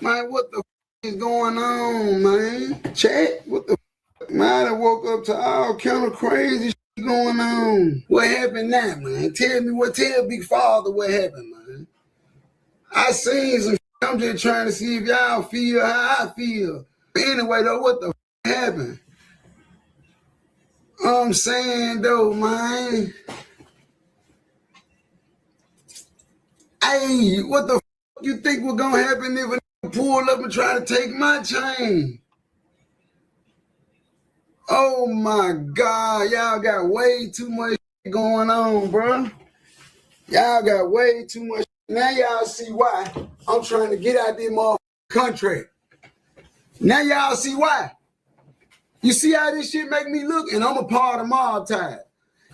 Man, what the is going on, man? Chat, what the man? I woke up to all kind of crazy shit going on. What happened now, man? Tell Big Father what happened, man. I seen some shit. I'm just trying to see if y'all feel how I feel. Anyway, though, what the happened? I'm saying, though, man. Hey, what the you think was gonna happen if a pull up and try to take my chain? Oh my God, y'all got way too much going on, bro. Y'all got way too much. Now y'all see why I'm trying to get out this motherfucking country. Now y'all see why. You see how this shit make me look? And I'm a part of mob tide.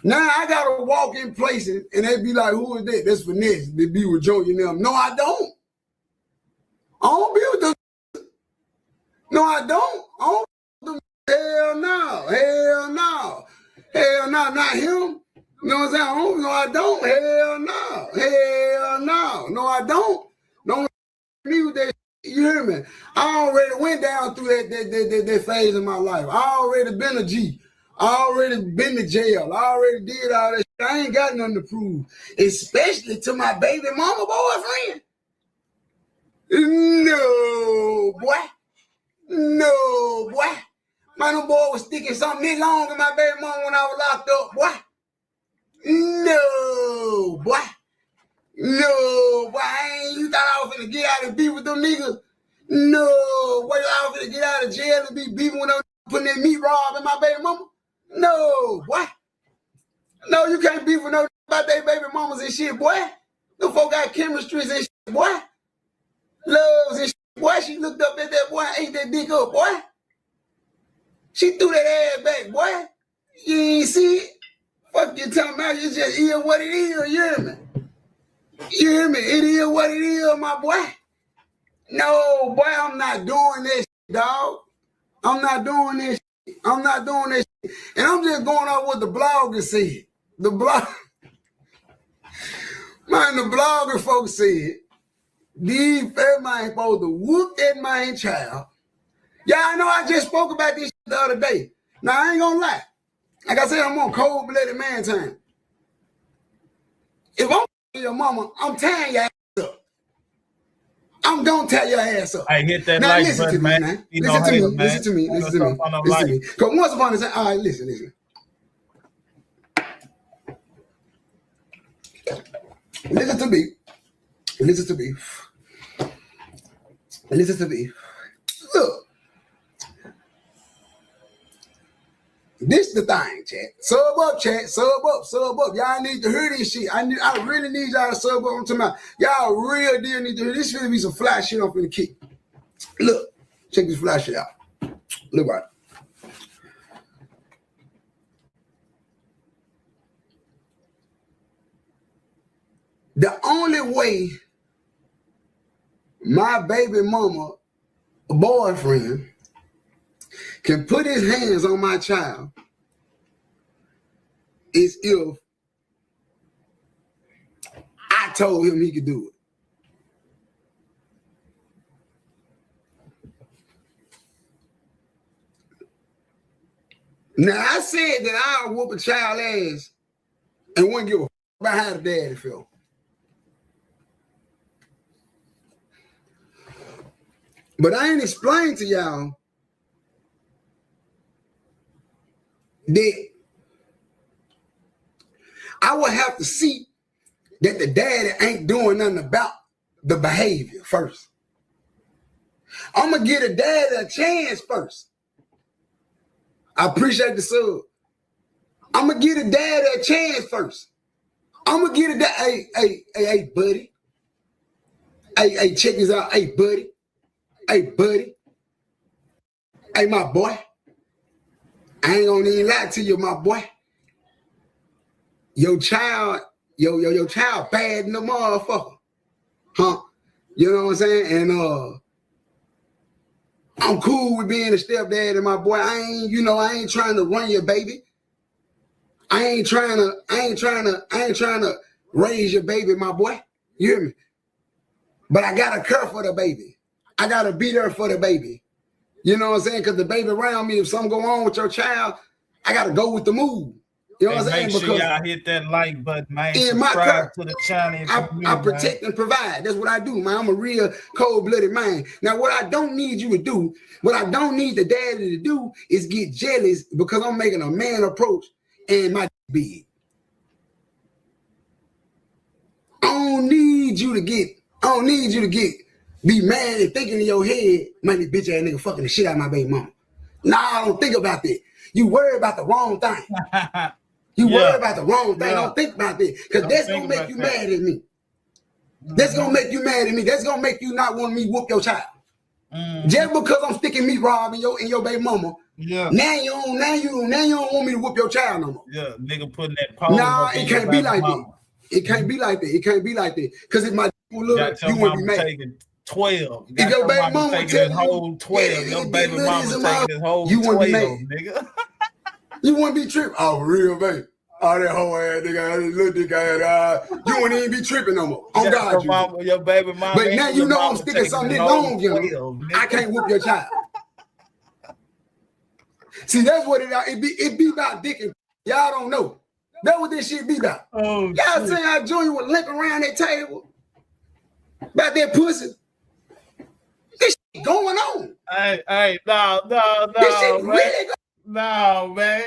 Now I gotta walk in places and they be like, who is that? That's Finesse. They be with Joe and them. No, I don't. I don't be with them. No, I don't. I don't be with them. Hell no. Hell no. Hell no. Not him. You know what I'm saying? No, I don't. Hell no. Hell no. No, I don't. Don't me with that. You hear me? I already went down through that phase of my life. I already been a G. I already been to jail. I already did all that shit. I ain't got nothing to prove. Especially to my baby mama boyfriend. No, boy. No, boy. My little boy was sticking something this long in my baby mama when I was locked up, boy. No, boy. No, boy. You thought I was finna get out and beef with them niggas? No, boy. I was finna get out of jail and be beefing with them, putting that meat rob in my baby mama? No, boy. No, you can't beef with no about their baby mamas and shit, boy. Them folk got chemistries and shit, boy. Loves and shit, boy. She looked up at that boy and ate that dick up, boy. She threw that ass back, boy. You ain't see it? Fuck you talking about? You just hear what it is, you hear me? You hear me? It is what it is, my boy. No, boy, I'm not doing this shit, dog. I'm not doing this shit. I'm not doing this shit. And I'm just going off what the blogger said. The blog, man, the blogger folks said, these fat man supposed to whoop that man child. Y'all know I just spoke about this shit the other day. Now, I ain't gonna lie. Like I said, I'm on cold-blooded man time. If I'm your mama, I'm tearing your ass up. I'm gonna tear your ass up. I hit that now, like listen button, to me, man. man. Listen to me. Because once upon a time, all right, listen. Listen to me. Look. This the thing, chat. Sub up, chat. Sub up. Y'all need to hear this shit. I really need y'all to sub up. I'm talking about y'all real deal need to hear this. Finna be some fly shit I'm finna kick. Look, check this fly shit out. Look right. The only way my baby mama boyfriend can put his hands on my child is if I told him he could do it. Now, I said that I'll whoop a child ass and wouldn't give a f about how the daddy felt. But I ain't explained to y'all that I would have to see that the daddy ain't doing nothing about the behavior first. I'm going to give the daddy a chance first. I appreciate the sub. I'm going to give the daddy a chance first. I'm going to give the daddy, hey, buddy. Hey, check this out. Hey, buddy. Hey, my boy. I ain't gonna even lie to you, my boy. Your child bad in the motherfucker. Huh? You know what I'm saying? And I'm cool with being a stepdad, my boy. I ain't trying to run your baby. I ain't trying to raise your baby, my boy. You hear me? But I gotta care for the baby. I gotta be there for the baby. You know what I'm saying? Because the baby around me, if something go on with your child, I gotta go with the move. You know what I'm saying? Make sure y'all hit that like button, man. In Subscribe to the channel. I protect and provide. That's what I do, man. I'm a real cold-blooded man. Now, what I don't need you to do, what I don't need the daddy to do is get jealous because I'm making a man approach and my big. I don't need you to get be mad and thinking in your head, man, this bitch ass nigga fucking the shit out of my baby mama. Nah, I don't think about that. You worry about the wrong thing. You worry about the wrong thing. Don't think about that. Because that's going to make you mad at me. That's going to make you mad at me. That's going to make you not want me to whoop your child. Just because I'm sticking meat Rob in your baby mama. Yeah. Now you don't want me to whoop your child no more. Yeah, nigga putting that pole. Nah, it can't be like that. It can't be like that. It can't be like that. Because if my look, you wouldn't be mad. 12. If your baby mama taking his whole 12, your baby mama taking his whole 12, nigga. You wouldn't be tripping. Oh, real baby. Oh, that whole ass nigga, that little dick ass, you wouldn't even be tripping no more. On God, your baby mama. But now you know I'm sticking something long, you know. I can't whoop your child. See, that's what it be about dick and y'all don't know. That's what this shit be about. Oh, y'all saying how Junior was limping around that table about that pussy. This shit going on. Hey, no. This shit really going on. No, man.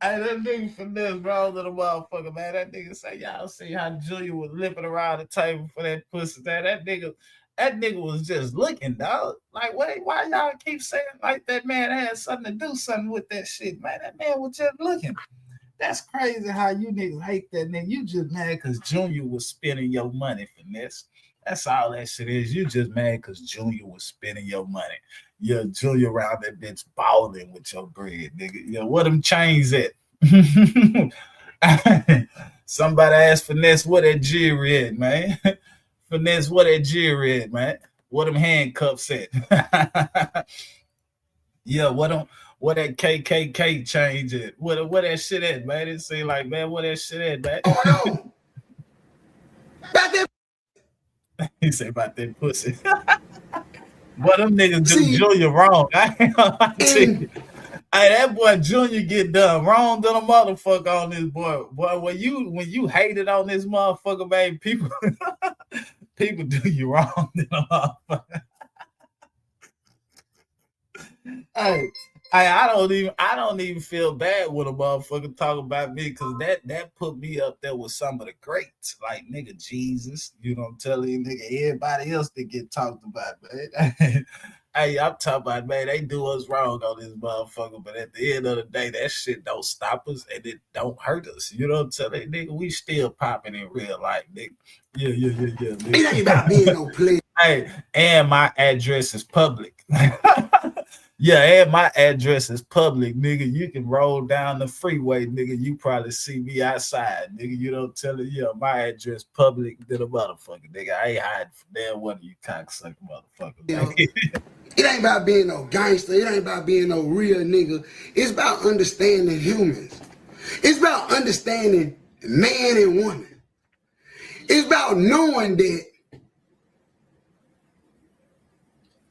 Hey, that nigga finesse wrong to the motherfucker, man. That nigga say, y'all see how Julia was limping around the table for that pussy. That nigga was just looking, dog. Like, wait, why y'all keep saying like that man had something to do something with that shit, man? That man was just looking. That's crazy how you niggas hate that nigga. You just mad because Junior was spending your money, finesse. That's all that shit is. You just mad because Junior was spending your money. Yeah, Junior around that bitch balling with your bread, nigga. Yeah, what them chains at? Somebody asked Finesse, what that jewelry at, man? Finesse, what that jewelry at, man? What them handcuffs at? Yeah, what that KKK change at? What that shit at, man? It seem like, man, what that shit at, man? Oh, no. About that. He say about that pussy. What them niggas do Junior wrong. I ain't gonna hey, that boy Junior get done wrong than a motherfucker on this boy. Boy, when you hated on this motherfucker, man, people do you wrong than a motherfucker. Hey, I don't even feel bad when a motherfucker talk about me because that put me up there with some of the greats, like nigga Jesus, you know what I'm telling you, nigga, everybody else that get talked about, man. Hey, I'm talking about, man, they do us wrong on this motherfucker, but at the end of the day, that shit don't stop us and it don't hurt us. You know what I'm telling you, nigga? We still popping in real life, nigga. Yeah. Nigga. It ain't about being no play. Hey, and my address is public. Yeah, and my address is public, nigga. You can roll down the freeway, nigga. You probably see me outside, nigga. You don't tell it, yeah, my address public than a motherfucker, nigga. I ain't hiding from damn one of you cocksucker motherfuckers. You know, it ain't about being no gangster. It ain't about being no real nigga. It's about understanding humans. It's about understanding man and woman. It's about knowing that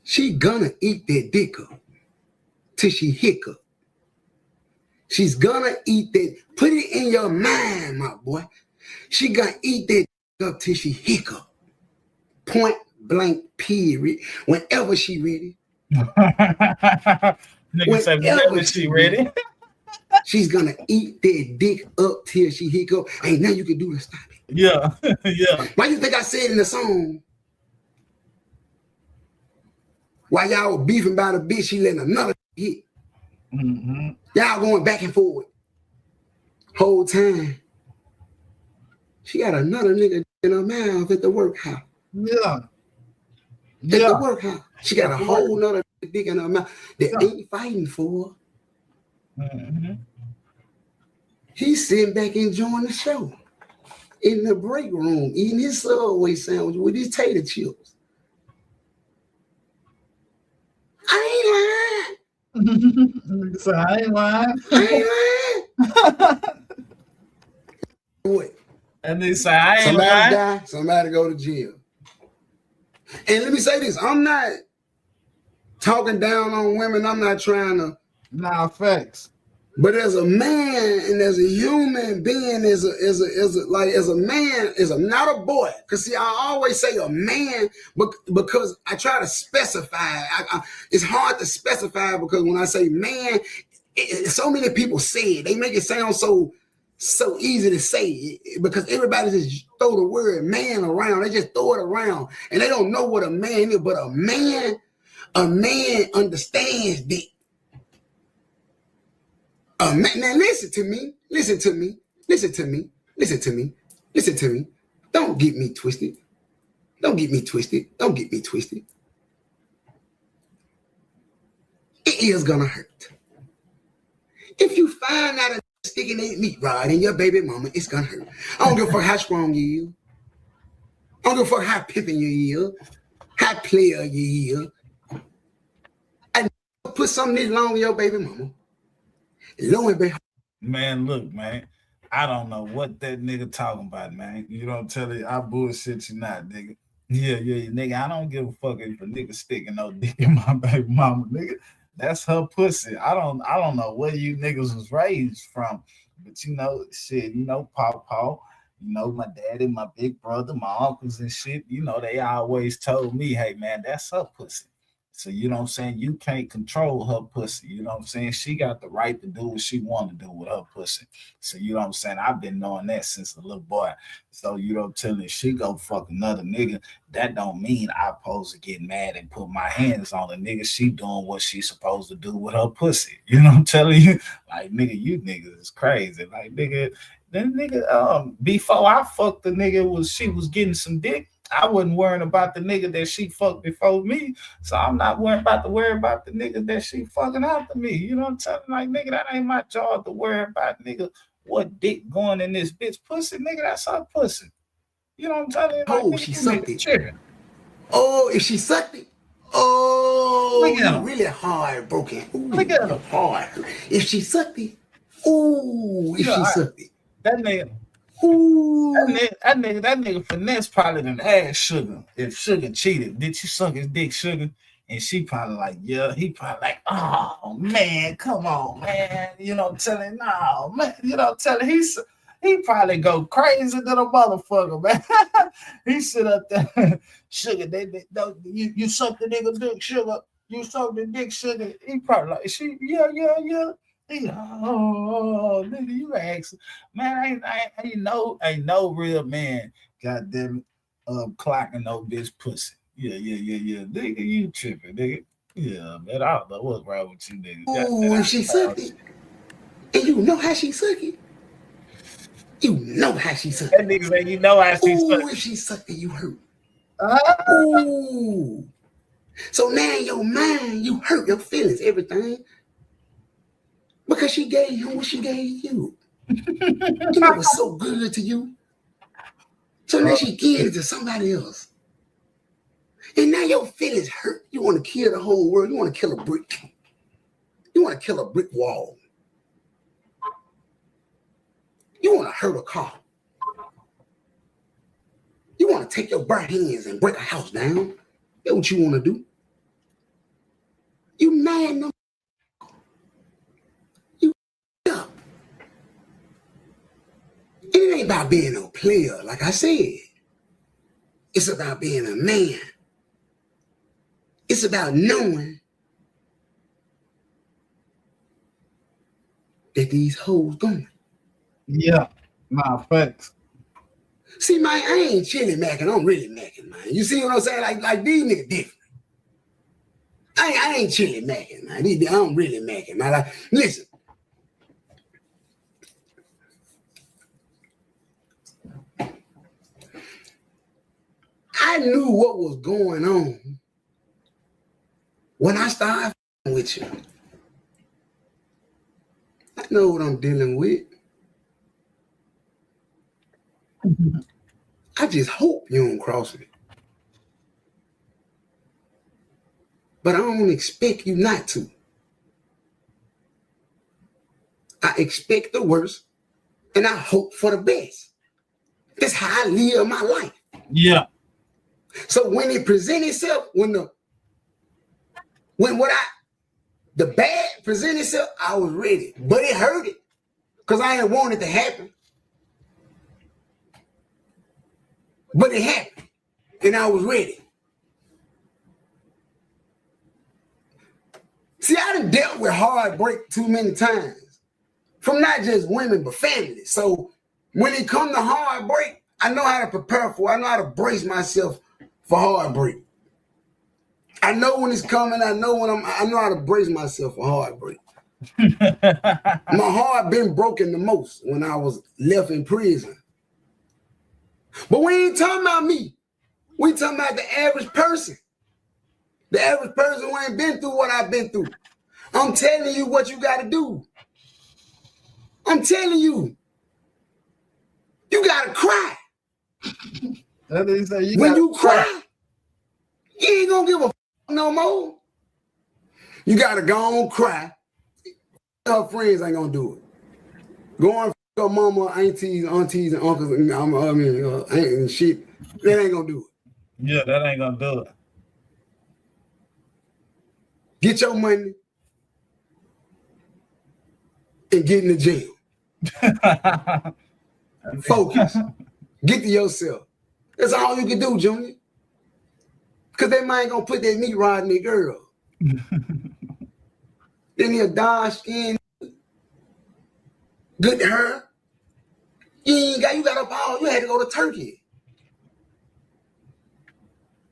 she gonna eat that dick up till she hiccup. She's gonna eat that. Put it in your mind, my boy. She gonna eat that dick up till she hiccup. Point blank period. Whenever she ready. Nigga say whenever she ready. She's gonna eat that dick up till she hiccup. Ain't nothing you can do to stop it. Yeah. Why you think I said in the song? While y'all were beefing about a bitch, she letting another hit. Mm-hmm. Y'all going back and forward. Whole time. She got another nigga in her mouth at the workhouse. Yeah. At the workhouse. She got a whole nother dick in her mouth that ain't fighting for her. Mm-hmm. He's sitting back enjoying the show. In the break room, eating his Subway sandwich with his tater chips. I ain't lying. So I ain't lying. What? And they say I ain't lying. Somebody go to jail. And let me say this, I'm not talking down on women. I'm not trying to. Nah, facts. But as a man and as a human being, as a man, not a boy. Cause see, I always say a man, because I try to specify. It's hard to specify because when I say man, so many people say it. They make it sound so easy to say because everybody just throw the word man around. They just throw it around and they don't know what a man is. But a man understands that. Now listen to me. Don't get me twisted. It is gonna hurt. If you find out a sticking a meat rod in your baby mama, it's gonna hurt. I don't give a fuck how strong you is. I don't give a fuck how pimping you is, how player you is. I put something this long in your baby mama. Lo and behold. Man, look, man. I don't know what that nigga talking about, man. You don't tell it, I bullshit you not, nigga. Yeah, nigga. I don't give a fuck if a nigga sticking no dick in my baby mama, nigga. That's her pussy. I don't know where you niggas was raised from, but you know, shit, you know, Paw, you know, my daddy, my big brother, my uncles and shit, you know, they always told me, hey man, that's her pussy. So you know what I'm saying? You can't control her pussy. You know what I'm saying? She got the right to do what she want to do with her pussy. So you know what I'm saying? I've been knowing that since a little boy. So you know what I'm telling you, she go fuck another nigga. That don't mean I supposed to get mad and put my hands on a nigga. She doing what she supposed to do with her pussy. You know what I'm telling you? Like nigga, you niggas is crazy. Like nigga, then nigga, before I fucked the nigga she was getting some dick. I wasn't worrying about the nigga that she fucked before me, so I'm not worry about the nigga that she fucking after me. You know what I'm telling you? Like, nigga, that ain't my job to worry about, nigga, what dick going in this bitch pussy, nigga, that's her pussy. You know what I'm telling you? Like, Oh, nigga, she sucked it. Chicken. Oh, if she sucked it. Oh, you really hard broken. Ooh, look at her. Hard. If she sucked it. Ooh, if she sucked it. That nigga. Ooh. That nigga finesse probably done asked Sugar if Sugar cheated. Did you suck his dick, Sugar? And she probably like, yeah. He probably like, oh man, come on, man. You know, telling no, man. You know, telling he probably go crazy to the motherfucker, man. He sit up there, Sugar. You suck the nigga dick, Sugar. You suck the dick, Sugar. He probably like, yeah. Oh, nigga, you ask, man. Ain't no real man, goddamn, clocking no bitch pussy. Yeah. Nigga, you tripping, nigga. Yeah, man. I don't know what's wrong with you, nigga. Oh, if she sucked it, and you know how she suck it. You know how she sucked it. That nigga say you know how she sucked it. If she sucked it, you hurt. Ooh. So now in your mind, you hurt your feelings, everything. Because she gave you what she gave you. And it was so good to you. So now she gives it to somebody else. And now your feelings hurt. You want to kill the whole world. You want to kill a brick. You want to kill a brick wall. You want to hurt a car. You want to take your bare hands and break a house down. That's what you want to do. You mad no. You up. And it ain't about being a player, like I said. It's about being a man. It's about knowing that these hoes going. Yeah, nah, facts. See, man, I ain't chilling macking. I'm really macking, man. You see what I'm saying? Like these niggas different. I ain't chilling macking, man. I'm really macking, man. Like, listen. I knew what was going on when I started with you. I know what I'm dealing with. I just hope you don't cross me. But I don't expect you not to. I expect the worst, and I hope for the best. That's how I live my life. Yeah. So when it presents itself, when the bad presented itself, I was ready. But it hurt it. Because I didn't want it to happen. But it happened. And I was ready. See, I done dealt with heartbreak too many times. From not just women, but family. So when it comes to heartbreak, I know how to prepare for it. I know how to brace myself for heartbreak. I know when it's coming. I know how to brace myself for heartbreak. My heart been broken the most when I was left in prison. But we ain't talking about me. We talking about the average person. The average person who ain't been through what I've been through. I'm telling you what you got to do. I'm telling you. You got to cry. When you cry, you ain't going to give a no more. You got to go on cry. Her friends ain't going to do it. Go on her mama, aunties, and uncles, and shit. That ain't going to do it. Yeah, that ain't going to do it. Get your money and get in the jail. Focus. Get to yourself. That's all you can do, Junior. Because they might gonna put that meat rod in the girl. Then he'll dark skin, good to her. You got up all, you had to go to Turkey.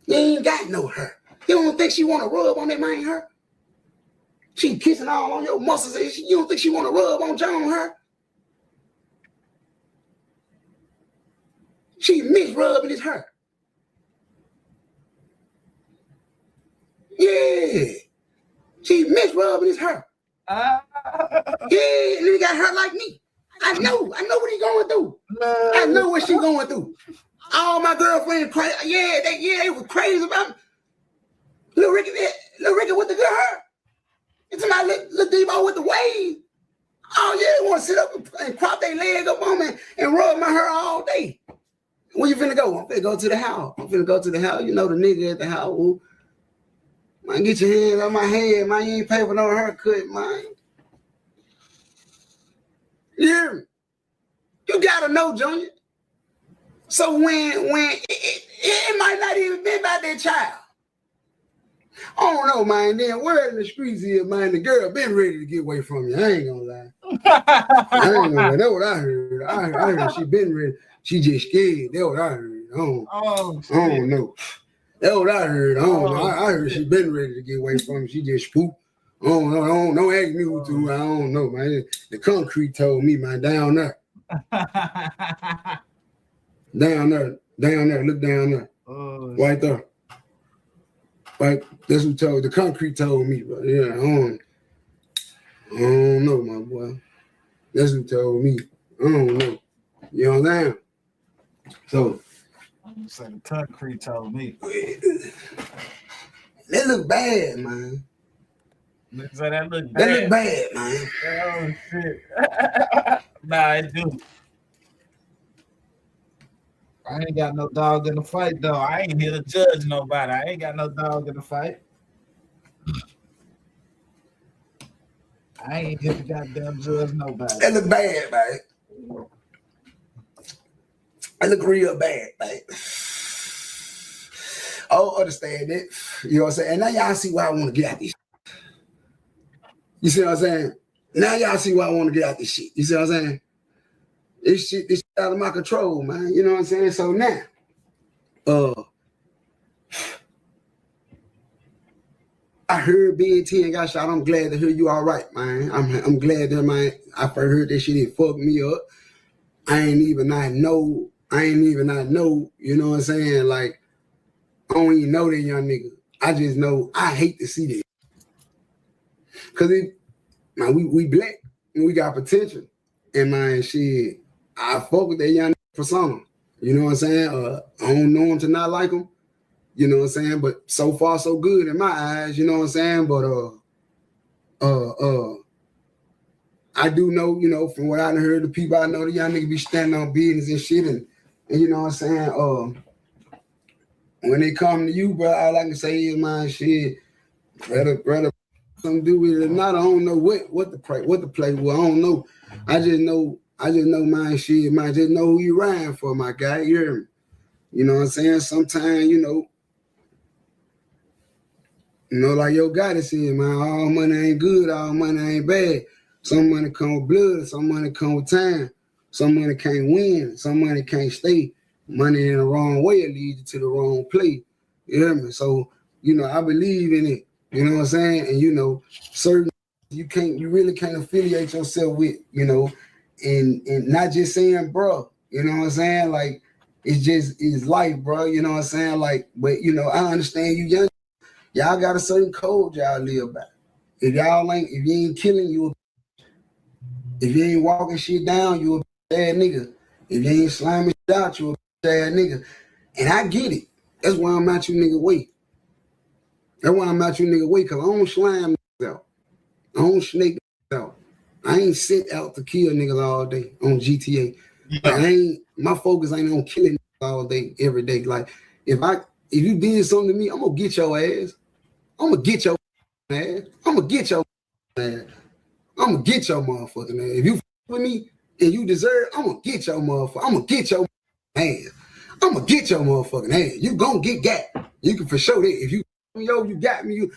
You ain't got no her. You don't think she want to rub on that man her? She kissing all on your muscles. You don't think she want to rub on John her? She miss rubbing his hair. Yeah. She miss rubbing his hair. Yeah, and then he got hurt like me. I know what he going through. I know what she going through. All my girlfriends crazy. They was crazy about me. Little Ricky with the good hair. It's my little Debo with the wave. Oh yeah, they want to sit up and prop their leg up on me and rub my hair all day. Where you finna go? I'm finna go to the house. You know the nigga at the house. Ooh. Man, get your hands on my head, man. You ain't pay for no haircut, man. Yeah. You gotta know, Junior. So when it might not even be about that child. I don't know, man. Then where in the streets here, man, the girl been ready to get away from you. I ain't gonna lie. That's what I heard. I heard she been ready. She just scared. That's what I heard. I don't know. That's what I heard. I heard she been ready to get away from me. She just spooked. Don't ask me who to. I don't know, man. The concrete told me, man, down there. Down there. Look down there. Right there. Right. That's who told. The concrete told me. But yeah, I don't know, my boy. That's who told me. I don't know. You know what I'm saying? So the concrete told me. That look bad, man. So that look bad. That look bad, man. Oh shit. Nah, it do. I ain't got no dog in the fight though. I ain't here to judge nobody. I ain't got no dog in the fight. I ain't here to goddamn judge nobody. That look bad, man. That look real bad, man. I understand it. You know what I'm saying? And now y'all see why I want to get out this shit. You see what I'm saying? Now y'all see why I want to get out this shit. You see what I'm saying? This shit out of my control, man. You know what I'm saying? So now, I heard BEN10 got shot. I'm glad to hear you all right, man. I'm glad that, man, I first heard that shit, it fucked me up. I ain't even not know, you know what I'm saying? Like, I don't even know that young nigga. I just know I hate to see that. Cause man, we black and we got potential. And man, shit, I fuck with that young nigga for something. You know what I'm saying? I don't know him to not like him. You know what I'm saying? But so far so good in my eyes, you know what I'm saying? But I do know, you know, from what I heard, the people I know, the young nigga be standing on business and shit, and you know what I'm saying? when they come to you, bro, all I can say is, man, shit, rather something to do with it or not. I don't know what the play was. I don't know. I just know, man, shit, man, just know who you riding for, my guy. You hear me? You know what I'm saying? Sometimes, like your goddess said, man, all money ain't good, all money ain't bad. Some money come with blood, some money come with time. Some money can't win, some money can't stay. Money in the wrong way, it leads you to the wrong place. You hear me? So, I believe in it. You know what I'm saying? And certain you really can't affiliate yourself with, and not just saying, bro, you know what I'm saying? Like, it's life, bro. You know what I'm saying? Like, but I understand you young. Y'all got a certain code y'all live by. If you ain't killing, if you ain't walking shit down, you a bad nigga. If you ain't slamming shit out, you a bad nigga. And I get it. That's why I'm at you nigga way. That's why I'm at you nigga way, because I don't slime niggas out. I don't snake niggas out. I ain't sit out to kill niggas all day on GTA. Yeah. Like my focus ain't on killing niggas all day, every day. Like, if you did something to me, I'm gonna get your ass. I'm gonna get your ass. I'm gonna get your ass. I'm gonna get your motherfucking ass. If you with me and you deserve, I'm gonna get your motherfucker. I'm gonna get your ass. I'm gonna get your motherfucking ass. You gonna get got. You can for sure that. If you got me,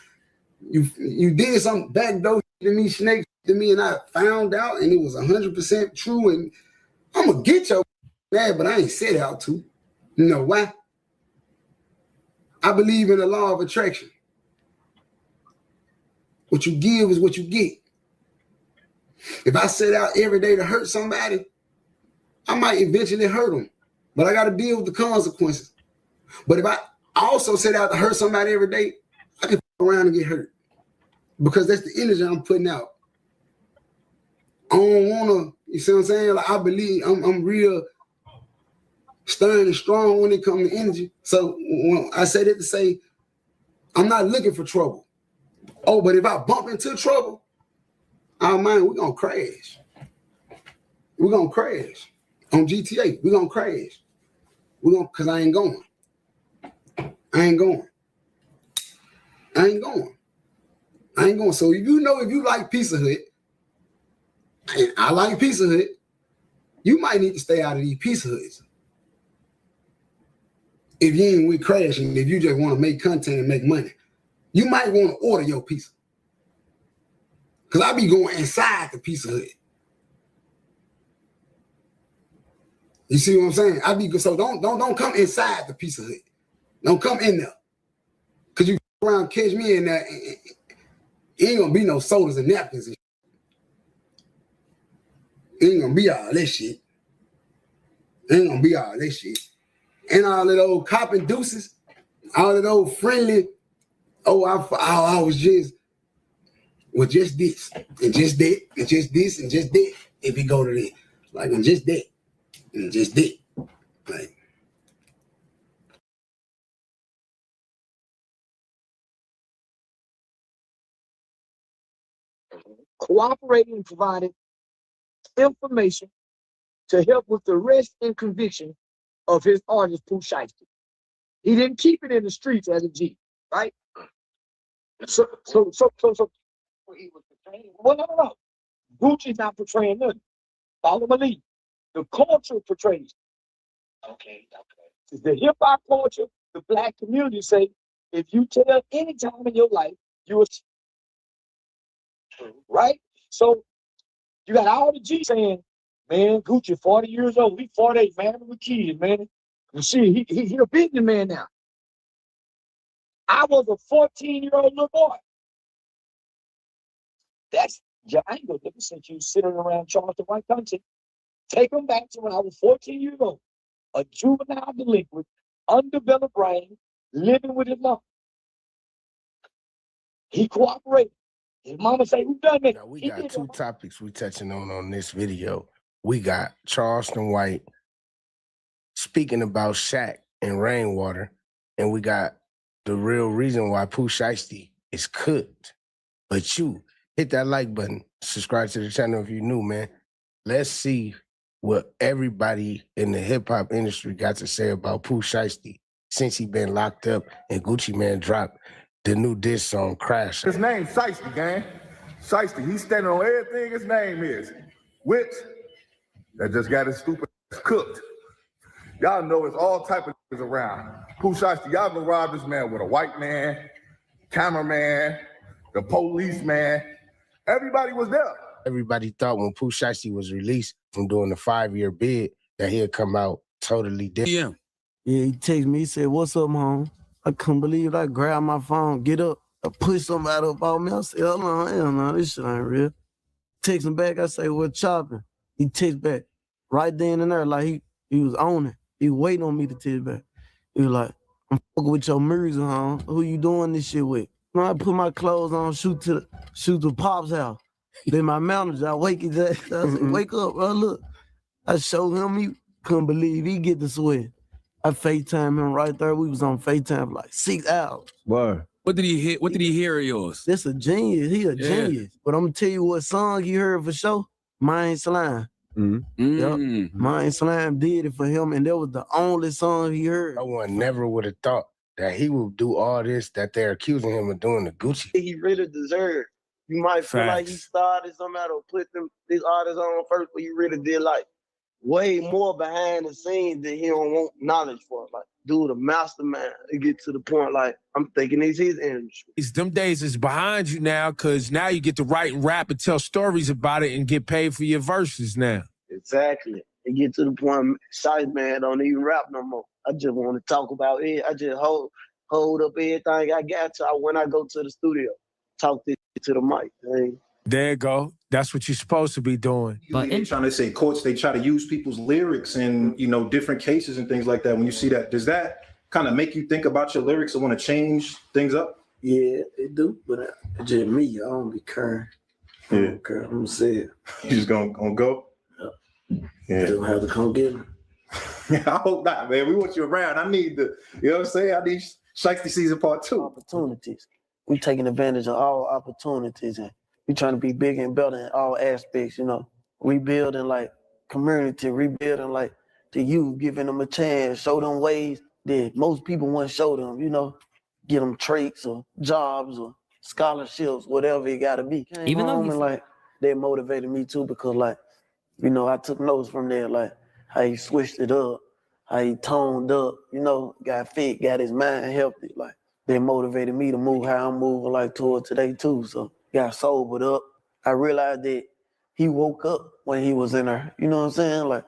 you did some backdoor to me, snake to me, and I found out and it was 100% true, and I'm gonna get your ass, but I ain't set out to. You know why? I believe in the law of attraction. What you give is what you get. If I set out every day to hurt somebody, I might eventually hurt them, but I got to deal with the consequences. But if I also set out to hurt somebody every day, I can fuck around and get hurt, because that's the energy I'm putting out. I don't want to, you see what I'm saying? Like, I believe I'm real stern and strong when it comes to energy. So when I say that to say, I'm not looking for trouble. Oh, but if I bump into trouble, oh man, we're going to crash. We're going to crash. On GTA, we're going to crash. Because I ain't going. So if you like Pizza Hut, and I like Pizza Hut, you might need to stay out of these Pizza Huts. If you ain't with crashing, if you just want to make content and make money, you might want to order your pizza. Because I be going inside the Pizza Hut. You see what I'm saying? So don't come inside the Pizza Hut. Don't come in there. Because you around catch me in there, it ain't gonna be no sodas and napkins and shit. It ain't gonna be all that shit. And all that old cop and deuces, all that old friendly, I was just this, and just that, and just this, and just that, if you go to that. Like, I'm just that, and just that. Like, cooperating and providing information to help with the arrest and conviction of his artist, Tjay. He didn't keep it in the streets as a G, right? So he was portraying. Well, no. Gucci's not portraying nothing. Follow my lead. The culture portrays. Okay. The hip hop culture, the black community say, if you tell any time in your life, you are true, right? So you got all the G saying, man, Gucci 40 years old, we 48, man, with kids, man. You see, he a businessman now. I was a 14-year-old little boy. I ain't gonna never since you sitting around Charleston White Country. Take them back to when I was 14 years old, a juvenile delinquent, undeveloped brain, living with his mom. He cooperated. His mama say, who done that? Now we got two topics we touching on this video. We got Charleston White speaking about Shaq and Rainwater, and we got the real reason why Pooh Shiesty is cooked. But you hit that like button, subscribe to the channel if you're new, man. Let's see what everybody in the hip hop industry got to say about Pooh Shiesty since he been locked up and Gucci Man dropped the new diss song Crash. His name's Shiesty, gang. Shiesty, he's standing on everything his name is. Which, that just got his stupid ass cooked. Y'all know it's all type of niggas around. Pooh Shiesty, y'all gonna rob this man with a white man, cameraman, the policeman. Everybody was there. Everybody thought when Pooh Shiesty was released from doing the 5-year bid that he'd come out totally different. Yeah, he texted me, he said, "What's up, home?" I couldn't believe it. I grabbed my phone, get up, I push somebody up on me. I said, hell no, this shit ain't real. Text him back, I say, "We're chopping." He text back right then and there, like he was on it. He was waiting on me to text back. He was like, "I'm fucking with your music, home. Who you doing this shit with?" When I put my clothes on, shoot to Pop's house. Then my manager, I wake his ass. I said, "Wake up, bro, look." I showed him, he couldn't believe he get the sweat. I FaceTime him right there. We was on FaceTime for like 6 hours. Word. What did he hear? What did he hear of yours? This a genius. He a genius. But I'm gonna tell you what song he heard for sure. Mind Slime. Yep. Mind Slime did it for him, and that was the only song he heard. No one never would have thought that he would do all this that they're accusing him of doing to Gucci. He really deserved. You might feel like he started somebody to put these artists on first, but you really did like way more behind the scenes that he don't want knowledge for. Like, dude, a mastermind to get to the point, like, I'm thinking it's his industry. Them days is behind you now, because now you get to write and rap and tell stories about it and get paid for your verses now. Exactly. It get to the point, Shiesty man don't even rap no more. I just want to talk about it. I just hold up everything I got to when I go to the studio. Talk this to the mic. Man. There you go. That's what you're supposed to be doing. But in trying to say courts, they try to use people's lyrics in, different cases and things like that. When you see that, does that kind of make you think about your lyrics and want to change things up? Yeah, it do, but it's just me. I don't be caring. I don't care. I'm gonna say it. You just gonna go? Yeah. Don't have to come get me. I hope not, man. We want you around. I need you know what I'm saying? I need Shiesty Season Part 2. Opportunities. We taking advantage of all opportunities, and we trying to be bigger and better in all aspects, rebuilding like community, rebuilding like the youth, giving them a chance, show them ways that most people wouldn't show them, get them traits or jobs or scholarships, whatever it gotta be. Even though like they motivated me too, because like, I took notes from there, like how he switched it up, how he toned up, got fit, got his mind healthy, like they motivated me to move how I'm moving like toward today too. So got sobered up. I realized that he woke up when he was in there. You know what I'm saying? Like,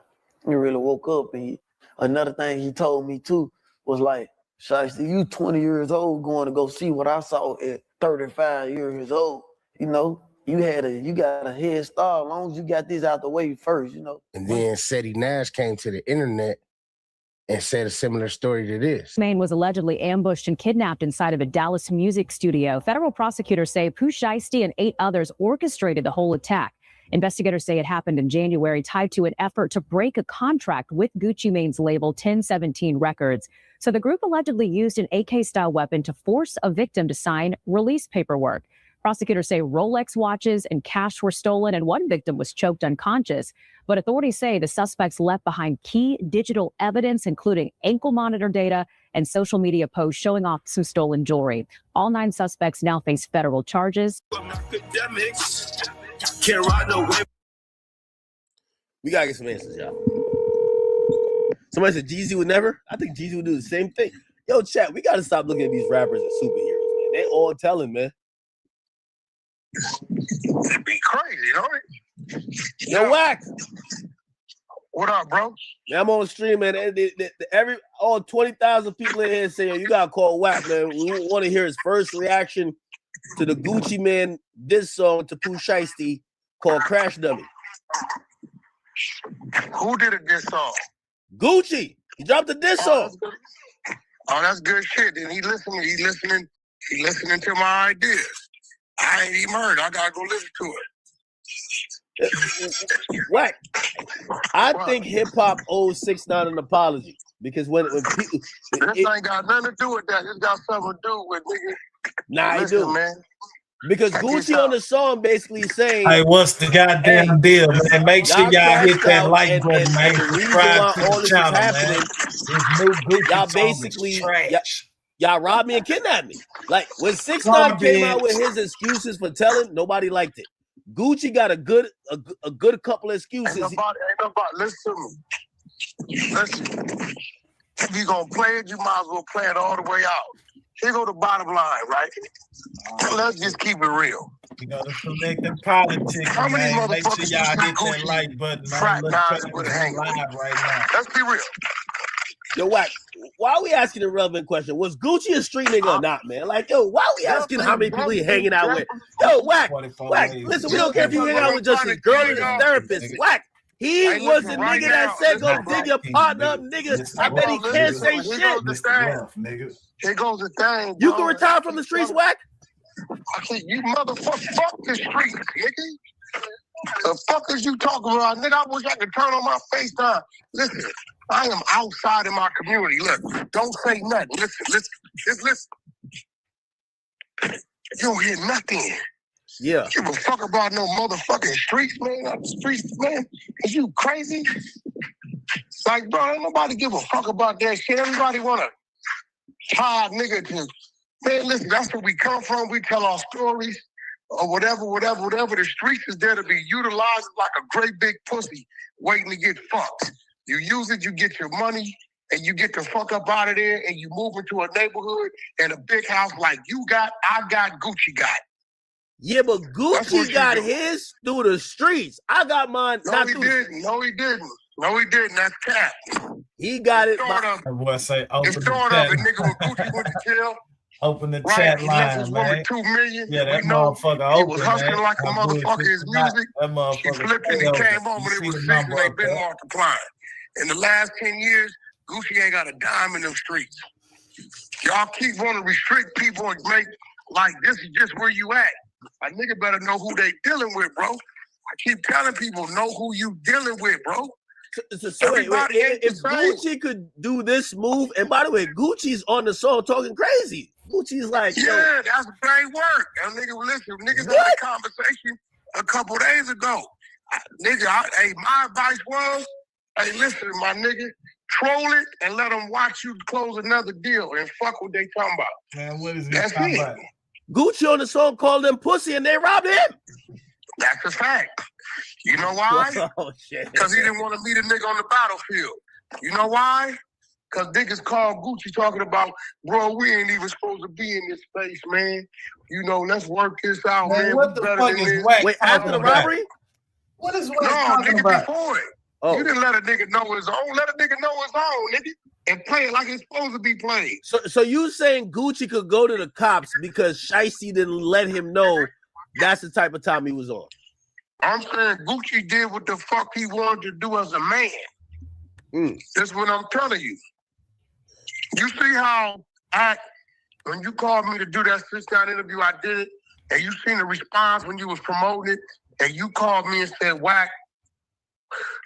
he really woke up. And another thing he told me too was like, Shiesty, you 20 years old going to go see what I saw at 35 years old. You got a head start as long as you got this out the way first, And then Seti Nash came to the internet and said a similar story to this. Maine was allegedly ambushed and kidnapped inside of a Dallas music studio. Federal prosecutors say Pooh Shiesty and 8 others orchestrated the whole attack. Investigators say it happened in January, tied to an effort to break a contract with Gucci Mane's label 1017 Records. So the group allegedly used an AK-style weapon to force a victim to sign release paperwork. Prosecutors say Rolex watches and cash were stolen, and one victim was choked unconscious. But authorities say the suspects left behind key digital evidence, including ankle monitor data and social media posts showing off some stolen jewelry. All 9 suspects now face federal charges. We gotta get some answers, y'all. Somebody said Jeezy would never. I think Jeezy would do the same thing. Yo, chat, we gotta stop looking at these rappers as superheroes, man. They all telling, man. It'd be crazy, don't it? Yo, Whack. What up, bro? Man, I'm on the stream, man. All 20,000 people in here saying, you gotta call Whack, man. We want to hear his first reaction to the Gucci Man diss song to Pooh Shiesty called Crash Dummy. Who did a diss song? Gucci. He dropped a diss song. That's good shit. Then he listening to my ideas. I ain't even heard. I gotta go listen to it. Whack. I think hip hop owes 6ix9ine an apology, because when people, this ain't got nothing to do with that. It's got something to do with niggas. Nah, it do, man. Because Gucci on the song basically saying, hey, what's the goddamn deal, man? Make sure y'all hit that like and button, man. the reason Subscribe why to all the this channel, is happening, man. This new Gucci y'all song basically is trash. y'all robbed me and kidnapped me. Like when 6ix9ine Robbed came it. out with his excuses for telling, nobody liked it. Gucci got a good couple of excuses. Ain't nobody, listen to me. Listen. If you gonna play it, you might as well play it all the way out. Here go the bottom line, right? Let's just keep it real. You gotta select the politics, How many man. Make sure motherfuckers y'all you hit see that like button, man. fraternize Look, with it's hang live right now. Let's be real. Yo, Wack, why are we asking a relevant question? Was Gucci a street nigga or not, man? Like, yo, why are we asking how many people he hanging out with? Yo, Wack, listen, we don't care if you hang out with just his girl or his therapist. Wack, he was the nigga that said, go dig your partner up, nigga. I bet he can't say shit. Here goes the thing. You can retire from the streets, Wack? Okay, you motherfucker, fuck the streets, nigga. The fuck is you talking about, nigga? I wish I could turn on my FaceTime. Listen, I am outside in my community. Look, don't say nothing. Just listen. You don't hear nothing. Yeah. Give a fuck about no motherfucking streets, man. The streets, man. Is you crazy? Like, bro, ain't nobody give a fuck about that shit. Everybody want to tie a nigga to. Man, listen, that's where we come from. We tell our stories or whatever. The streets is there to be utilized like a great big pussy waiting to get fucked. You use it, you get your money, and you get the fuck up out of there, and you move into a neighborhood and a big house like you got, I got, Gucci got. Yeah, but Gucci got his through the streets. I got mine. No, he didn't. No, he didn't. That's cap. He got it. Boy, say open the start of it, nigga, when Gucci went to jail. Open the chat line, man. $2 million. Yeah, that motherfucker open, He was hustling man. like a motherfucker. His music. That motherfucker. He flipped and he came home and it was 6 and they been multiplying. In the last 10 years, Gucci ain't got a dime in them streets. Y'all keep wanting to restrict people and make like this is just where you at. A nigga better know who they dealing with, bro. I keep telling people, know who you dealing with, bro. So wait, if Gucci could do this move, and by the way, Gucci's on the song talking crazy. Gucci's like, yeah, that's great work. And niggas had a conversation a couple days ago. My advice was, hey, listen, my nigga, troll it and let them watch you close another deal and fuck what they talking about. Man, what is he that's talking it. about? Gucci on the song called them pussy and they robbed him. That's a fact. You know why? Oh, shit. Because he didn't want to meet a nigga on the battlefield. You know why? Because niggas called Gucci talking about, bro, we ain't even supposed to be in this space, man. You know, let's work this out, man. What the fuck is Wack? Wait, after the robbery? What is Wack No, talking nigga, about? before it. Oh. You didn't let a nigga know his own. Let a nigga know his own, nigga. And play it like it's supposed to be played. So you saying Gucci could go to the cops because Shiesty didn't let him know that's the type of time he was on? I'm saying Gucci did what the fuck he wanted to do as a man. That's what I'm telling you. You see how when you called me to do that 6ix9ine interview, I did it, and you seen the response when you was promoting it, and you called me and said, Wack,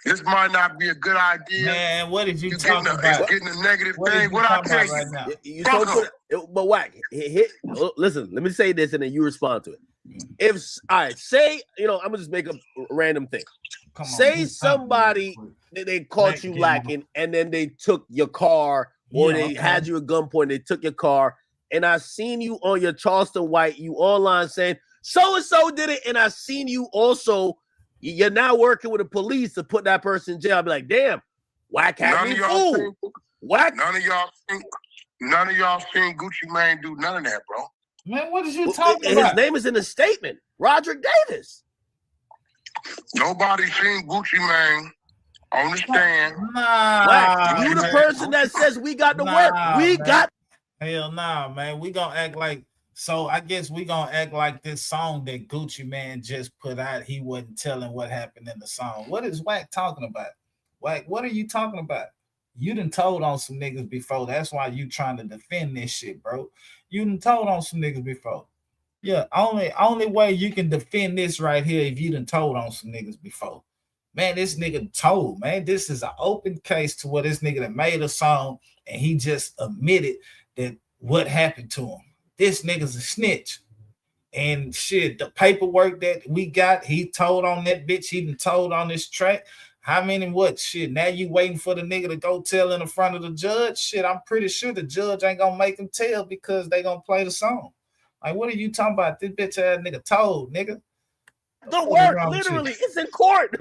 this might not be a good idea. Man, what did you talking about? Getting a negative what thing. What I tell you? Right now? You told but Wack, listen, let me say this and then you respond to it. If say, I'm gonna just make a random thing. Say somebody they caught you lacking and then they took your car or they had you at gunpoint, they took your car, and I seen you on your Charleston White, you online saying so-and-so did it, and I seen you also, you're now working with the police to put that person in jail. I'll be like, damn, Wack had me fooled. Wack. None of y'all seen Gucci Mane do none of that, bro. Man, what is you talking about? His name is in the statement. Roderick Davis. Nobody seen Gucci Mane on the stand. Nah, you the person that says we got to work. We got. Hell nah, man. We gonna act like. So I guess we gonna act like this song that Gucci Mane just put out, he wasn't telling what happened in the song. What is Wack talking about? Wack, what are you talking about? You done told on some niggas before. That's why you trying to defend this shit, bro. You done told on some niggas before. Yeah, only way you can defend this right here if you done told on some niggas before. Man, this nigga told, man. This is an open case to where this nigga that made a song and he just admitted that what happened to him. This nigga's a snitch. And shit, the paperwork that we got, he told on that bitch, he done told on this track. How many what shit? Now you waiting for the nigga to go tell in the front of the judge? Shit, I'm pretty sure the judge ain't gonna make him tell because they gonna play the song. Like, what are you talking about? This bitch ass nigga told, nigga. The word, literally, it's in court.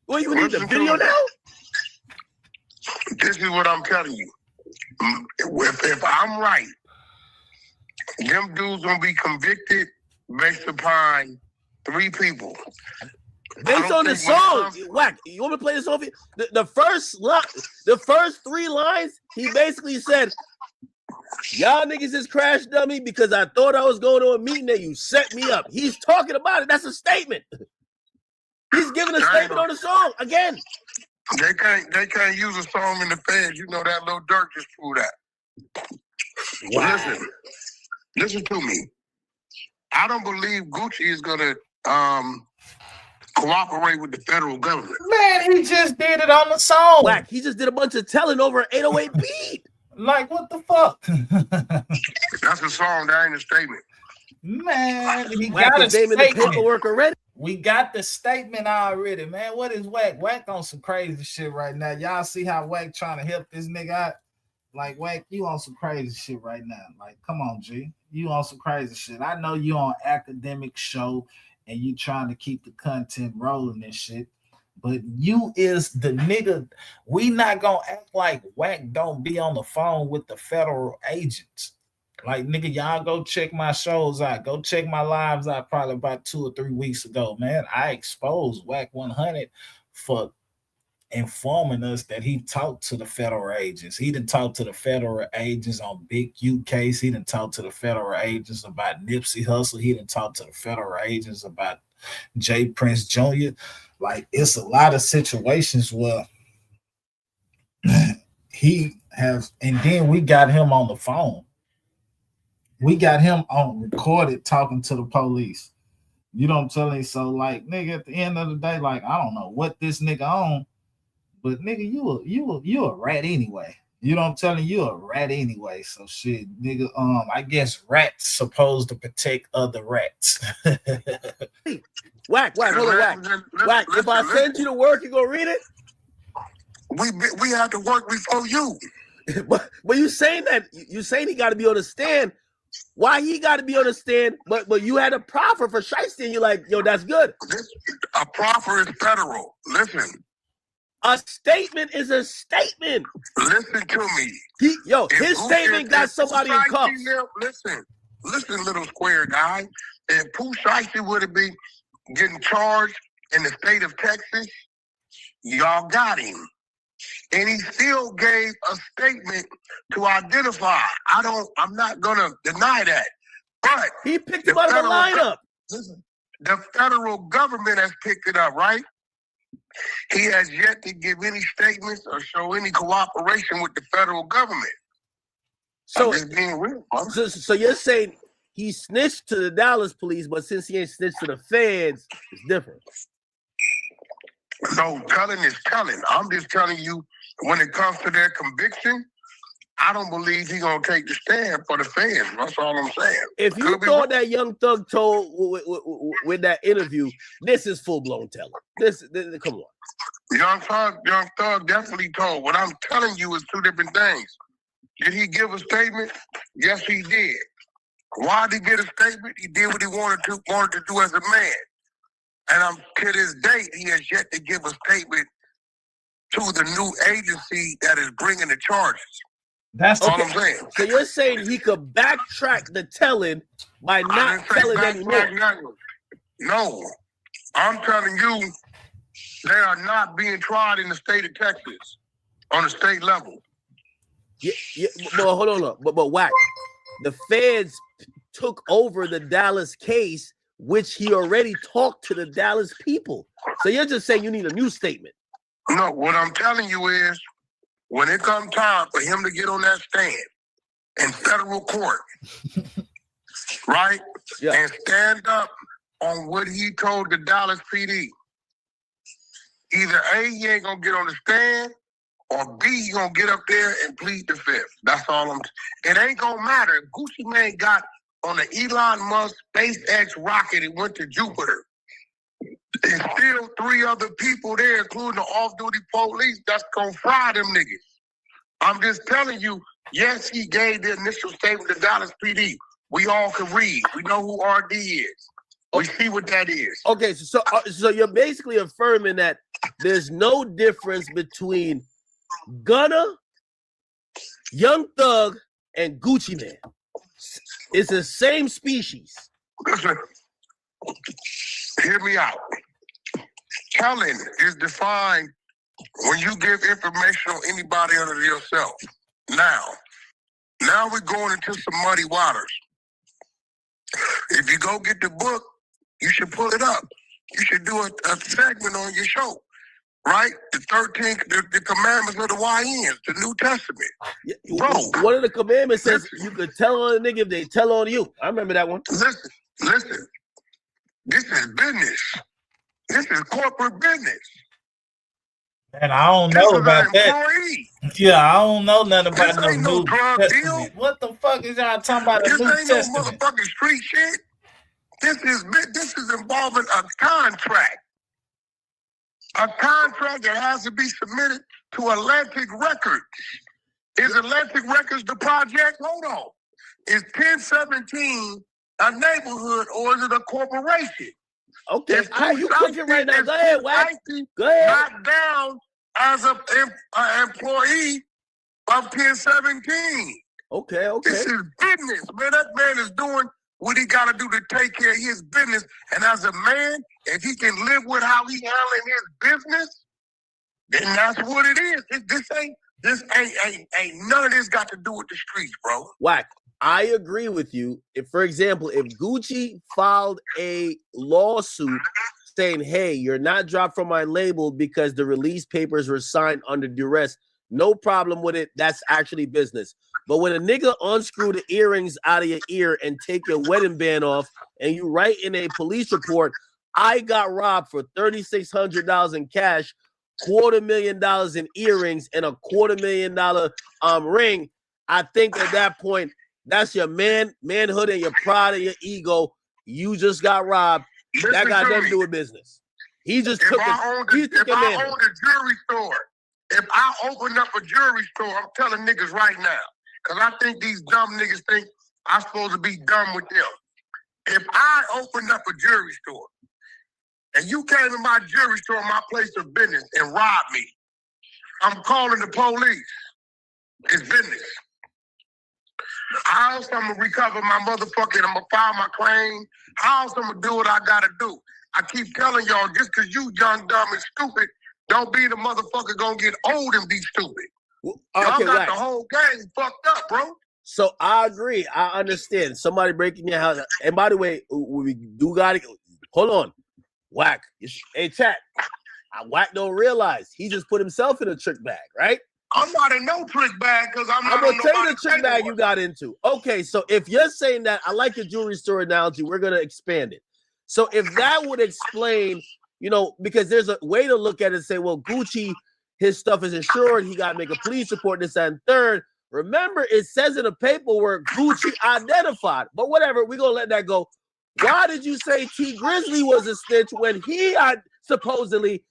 Well, you need the video now? This is what I'm telling you. If I'm right, them dudes gonna be convicted based upon 3 people. Based on the song, Whack. You want me to play this song for you? The first 3 lines, he basically said, y'all niggas is crash dummy because I thought I was going to a meeting and you set me up. He's talking about it. That's a statement. He's giving a statement on the song again. They can't use a song in the feds. You know that Lil Durk just proved that. Wow. Listen to me. I don't believe Gucci is gonna cooperate with the federal government. Man, he just did it on the song. Whack. He just did a bunch of telling over an 808 beat. Like, what the fuck? That's a song. That ain't a statement. Man, he Whack got a is naming the statement. paperwork already. We got the statement already, man. What is Whack? Whack on some crazy shit right now. Y'all see how Whack trying to help this nigga out? Like, Whack, you on some crazy shit right now. Like, come on, G. You on some crazy shit. I know you on academic show and you trying to keep the content rolling and shit. But you is the nigga. We not gonna act like Whack don't be on the phone with the federal agents. Like, nigga, y'all go check my shows out. Go check my lives out probably about 2 or 3 weeks ago, man. I exposed Whack 100 for informing us that he talked to the federal agents. He didn't talk to the federal agents on Big U case. He didn't talk to the federal agents about Nipsey Hussle. He didn't talk to the federal agents about Jay Prince Jr. Like, it's a lot of situations where he has, and then we got him on the phone. We got him on recorded talking to the police. You know what I'm telling you? So, like, nigga, at the end of the day, like, I don't know what this nigga on, but nigga, you a rat anyway. You know what I'm telling you? A rat anyway. So shit, nigga, I guess rats supposed to protect other rats. Whack, hold on, Whack. If I send you to work, you gonna read it? We have to work before you. but you saying that you saying he got to be on the stand. Why he got to be on the stand? But you had a proffer for Shiesty, and you're like, yo, that's good. A proffer is federal. Listen. A statement is a statement. Listen to me. His statement got somebody in cuffs. Listen, little square guy. If Pooh Shiesty would have been getting charged in the state of Texas, y'all got him. And he still gave a statement to identify. I'm not gonna deny that. But he picked him out of the lineup. Listen, the federal government has picked it up, right? He has yet to give any statements or show any cooperation with the federal government. So, being real, so you're saying he snitched to the Dallas police, but since he ain't snitched to the feds, it's different. No, telling is telling. I'm just telling you, when it comes to their conviction, I don't believe he's gonna take the stand for the fans. That's all I'm saying. If you thought that Young Thug told with that interview, this is full blown telling. This come on. Young Thug definitely told. What I'm telling you is 2 different things. Did he give a statement? Yes, he did. Why did he get a statement? He did what he wanted to do as a man. And to this date, he has yet to give a statement to the new agency that is bringing the charges. That's all I'm saying. So you're saying he could backtrack the telling by not telling anymore? No. I'm telling you, they are not being tried in the state of Texas on the state level. Yeah, but hold on. But Whack, the feds took over the Dallas case, which he already talked to the Dallas people. So you're just saying you need a new statement. No, what I'm telling you is, when it comes time for him to get on that stand in federal court, right, and stand up on what he told the Dallas PD, either A, he ain't gonna get on the stand, or B, he gonna get up there and plead the fifth. That's all it ain't gonna matter. If Gucci Mane got on the Elon Musk SpaceX rocket. It went to Jupiter. There's still 3 other people there, including the off-duty police, that's gonna fry them niggas. I'm just telling you, yes, he gave the initial statement to Dallas PD. We all can read. We know who RD is. We see what that is. Okay, so you're basically affirming that there's no difference between Gunna, Young Thug, and Gucci Man. It's the same species. Listen, hear me out. Telling is defined when you give information on anybody other than yourself. Now we're going into some muddy waters. If you go get the book, you should pull it up. You should do a segment on your show, right? The 13, the commandments of the YNs, the New Testament. Bro, one of the commandments says you could tell on a nigga if they tell on you. I remember that one. Listen. This is business. This is corporate business. And I don't know about that. Yeah, I don't know nothing about no New Testament. What the fuck is y'all talking about the New Testament? This ain't no motherfucking street shit. This is involving a contract. A contract that has to be submitted to Atlantic Records. Is Atlantic Records the project? Hold on. Is 1017 a neighborhood or is it a corporation? Okay, you cooking right now. Go ahead, Wack. Go ahead. Not down as an employee of 1017. Okay. This is business, man. That man is doing what he got to do to take care of his business. And as a man, if he can live with how he handling his business, then that's what it is. This ain't none of this got to do with the streets, bro. Wack, I agree with you. If, for example, if Gucci filed a lawsuit saying, hey, you're not dropped from my label because the release papers were signed under duress, no problem with it. That's actually business. But when a nigga unscrew the earrings out of your ear and take your wedding band off and you write in a police report, I got robbed for $3,600 in cash, $250,000 in earrings, and a $250,000 ring, I think at that point, that's your manhood and your pride and your ego. You just got robbed. That got nothing to do with business. He just took If I own a jewelry store, if I open up a jewelry store, I'm telling niggas right now, because I think these dumb niggas think I'm supposed to be dumb with them. If I opened up a jewelry store and you came to my jewelry store, my place of business, and robbed me, I'm calling the police. It's business. How else I'm going to recover my motherfucking, I'm going to file my claim? How else I'm going to do what I got to do? I keep telling y'all, just because you young, dumb, and stupid, don't be the motherfucker going to get old and be stupid. Y'all got the whole game fucked up, bro. So I agree. I understand. Somebody breaking your house. And by the way, we do got to, hold on. Wack. Hey, chat. Wack don't realize he just put himself in a trick bag, right? I'm not in no trick bag because I'm going to tell you the trick bag you got into. Okay, so if you're saying that, I like your jewelry store analogy. We're going to expand it. So if that would explain, because there's a way to look at it and say, well, Gucci, his stuff is insured. He got to make a police report, this, and third. Remember, it says in the paperwork, Gucci identified. But whatever, we're going to let that go. Why did you say T Grizzly was a snitch when he supposedly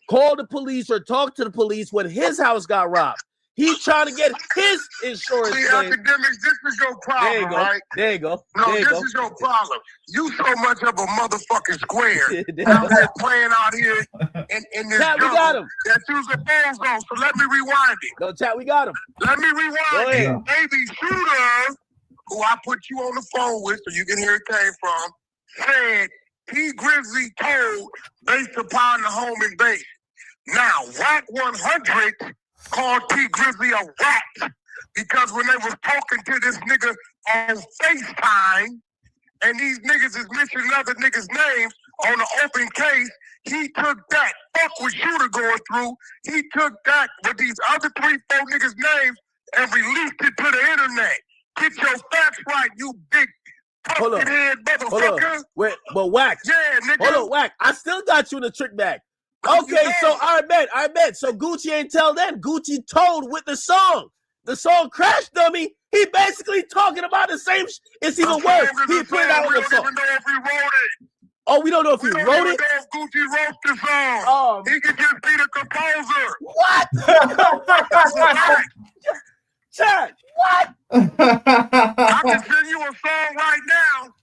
called the police or talked to the police when his house got robbed? He's trying to get his insurance claim. Academics, this is your problem, right? There you go. No, this is your problem. You so much of a motherfucking square out here playing out here in this chat, we got him. That you's a bulldozer. So let me rewind it. No, chat, we got him. Let me rewind it. Baby Shooter, who I put you on the phone with so you can hear it came from, said T Grizzly told based upon the home invasion. Now, Wack 100 called T Grizzly a rat because when they was talking to this nigga on FaceTime and these niggas is mentioning other niggas' names on the open case, he took that. Fuck what Shooter going through. He took that with these other 3-4 niggas' names and released it to the internet. Get your facts right, you big pumpkin head motherfucker. Wait, but Wack. Yeah, nigga. Hold on, Wack. I still got you in the trick bag. Okay, so I bet. So Gucci ain't tell them. Gucci told with the song. The song Crash Dummy He basically talking about the same. It's even worse. He put it out on the song. We don't even know if he wrote it. Oh, we don't know if he We don't wrote even it. know if Gucci wrote the song. Oh, He could just be the composer. what? That's a fact. Chad, what? I can send you a song right now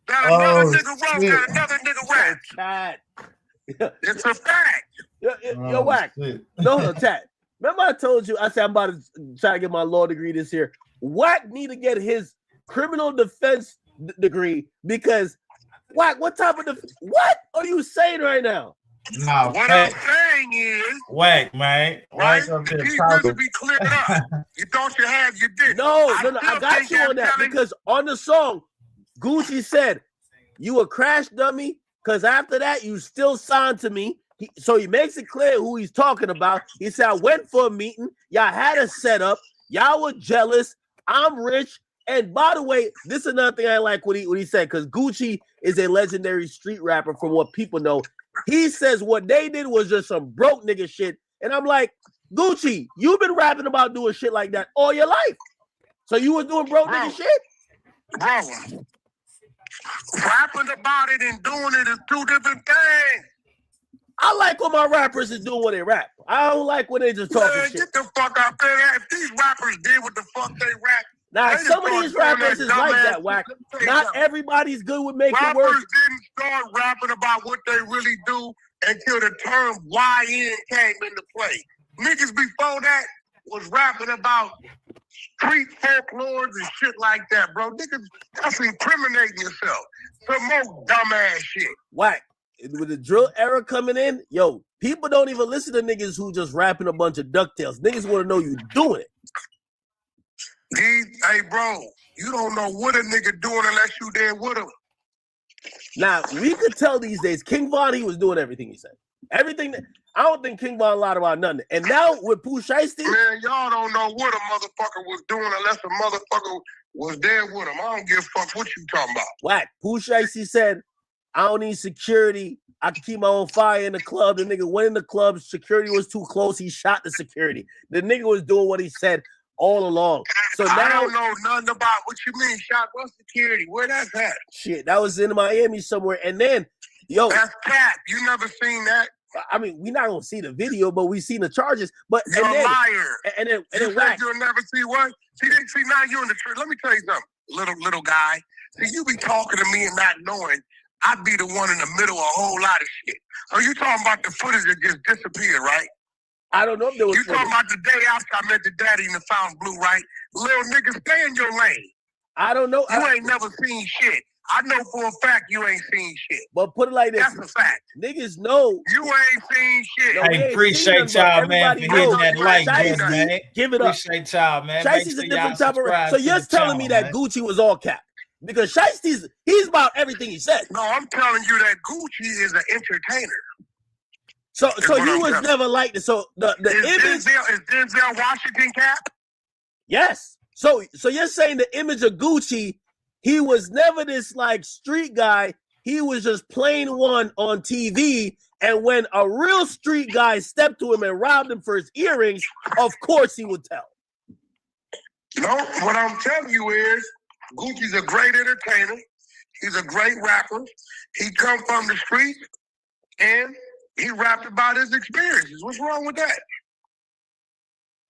that another Oh, nigga wrote, shit. that another nigga rap. Chad. It's a fact. Yo, Whack. shit. No, Chad. Remember I told you, I said I'm about to try to get my law degree this year. Whack need to get his criminal defense degree because Whack, what type of what are you saying right now? Nah, What I'm saying is, Whack, man. right? Whack up The there piece talking. needs to be cleared up. You thought you had, you did. No, I still got think you on they're that telling- because on the song, Gucci said, "You a crash dummy," because after that, you still signed to me. So he makes it clear who he's talking about. He said, "I went for a meeting. Y'all had a setup. Y'all were jealous. I'm rich." And by the way, this is another thing I like what he said, because Gucci is a legendary street rapper from what people know. He says what they did was just some broke nigga shit. And I'm like, Gucci, you've been rapping about doing shit like that all your life. So you was doing broke nigga shit? Bro, rapping about it and doing it is two different things. I like when my rappers is doing what they rap. I don't like when they just talking Man, shit. get the fuck out there. If these rappers did what the fuck they rap, Now, they just some of start these doing rappers that is like dumbass that, Whack. shit. Let me tell you Not something. everybody's good with making Rappers words. didn't start rapping about what they really do until the term YN came into play. Niggas before that was rapping about street folklores and shit like that, bro. Niggas, that's incriminating yourself. Some more dumbass shit. Whack. With the drill era coming in, yo, people don't even listen to niggas who just rapping a bunch of DuckTales. Niggas want to know you doing it. Hey, bro, you don't know what a nigga doing unless you there with him. Now, we could tell these days, King Von, he was doing everything he said. Everything. I don't think King Von lied about nothing. And now with Pooh Shiesty, Man, y'all don't know what a motherfucker was doing unless a motherfucker was there with him. I don't give a fuck what you talking about. Whack. Pooh Shiesty said, I don't need security. I can keep my own fire in the club. The nigga went in the club. Security was too close. He shot the security. The nigga was doing what he said all along. So now I don't know nothing about what you mean, shot what security. Where that's at? Shit, that was in Miami somewhere. And then, yo, that's cap. You never seen that? I mean, we're not gonna see the video, but we seen the charges. But you're and then, a liar. And then Whack. You'll never see what? See, now you're in the truth. Let me tell you something, little guy. See, you be talking to me and not knowing I'd be the one in the middle of a whole lot of shit. So you talking about the footage that just disappeared, right? I don't know if there was. You talking about the day after I met the daddy in the Fountain Blue, right? Little nigga, stay in your lane. I don't know. You ain't never seen shit. I know for a fact you ain't seen shit. But put it like this. That's a fact. Niggas know. You ain't seen shit. No, I appreciate y'all, man, for hitting that like button, man. Give it up. Appreciate y'all, man. Shiesty's a different type of rap. So you're telling me that Gucci was all cap. Because Shiesty's, he's about everything he said. No, I'm telling you that Gucci is an entertainer. So you was never like this. So the image is Denzel Washington cap? Yes. So you're saying the image of Gucci, he was never this like street guy. He was just plain one on TV. And when a real street guy stepped to him and robbed him for his earrings, of course he would tell. No, what I'm telling you is Gucci's a great entertainer. He's a great rapper. He come from the streets and he rapped about his experiences. What's wrong with that?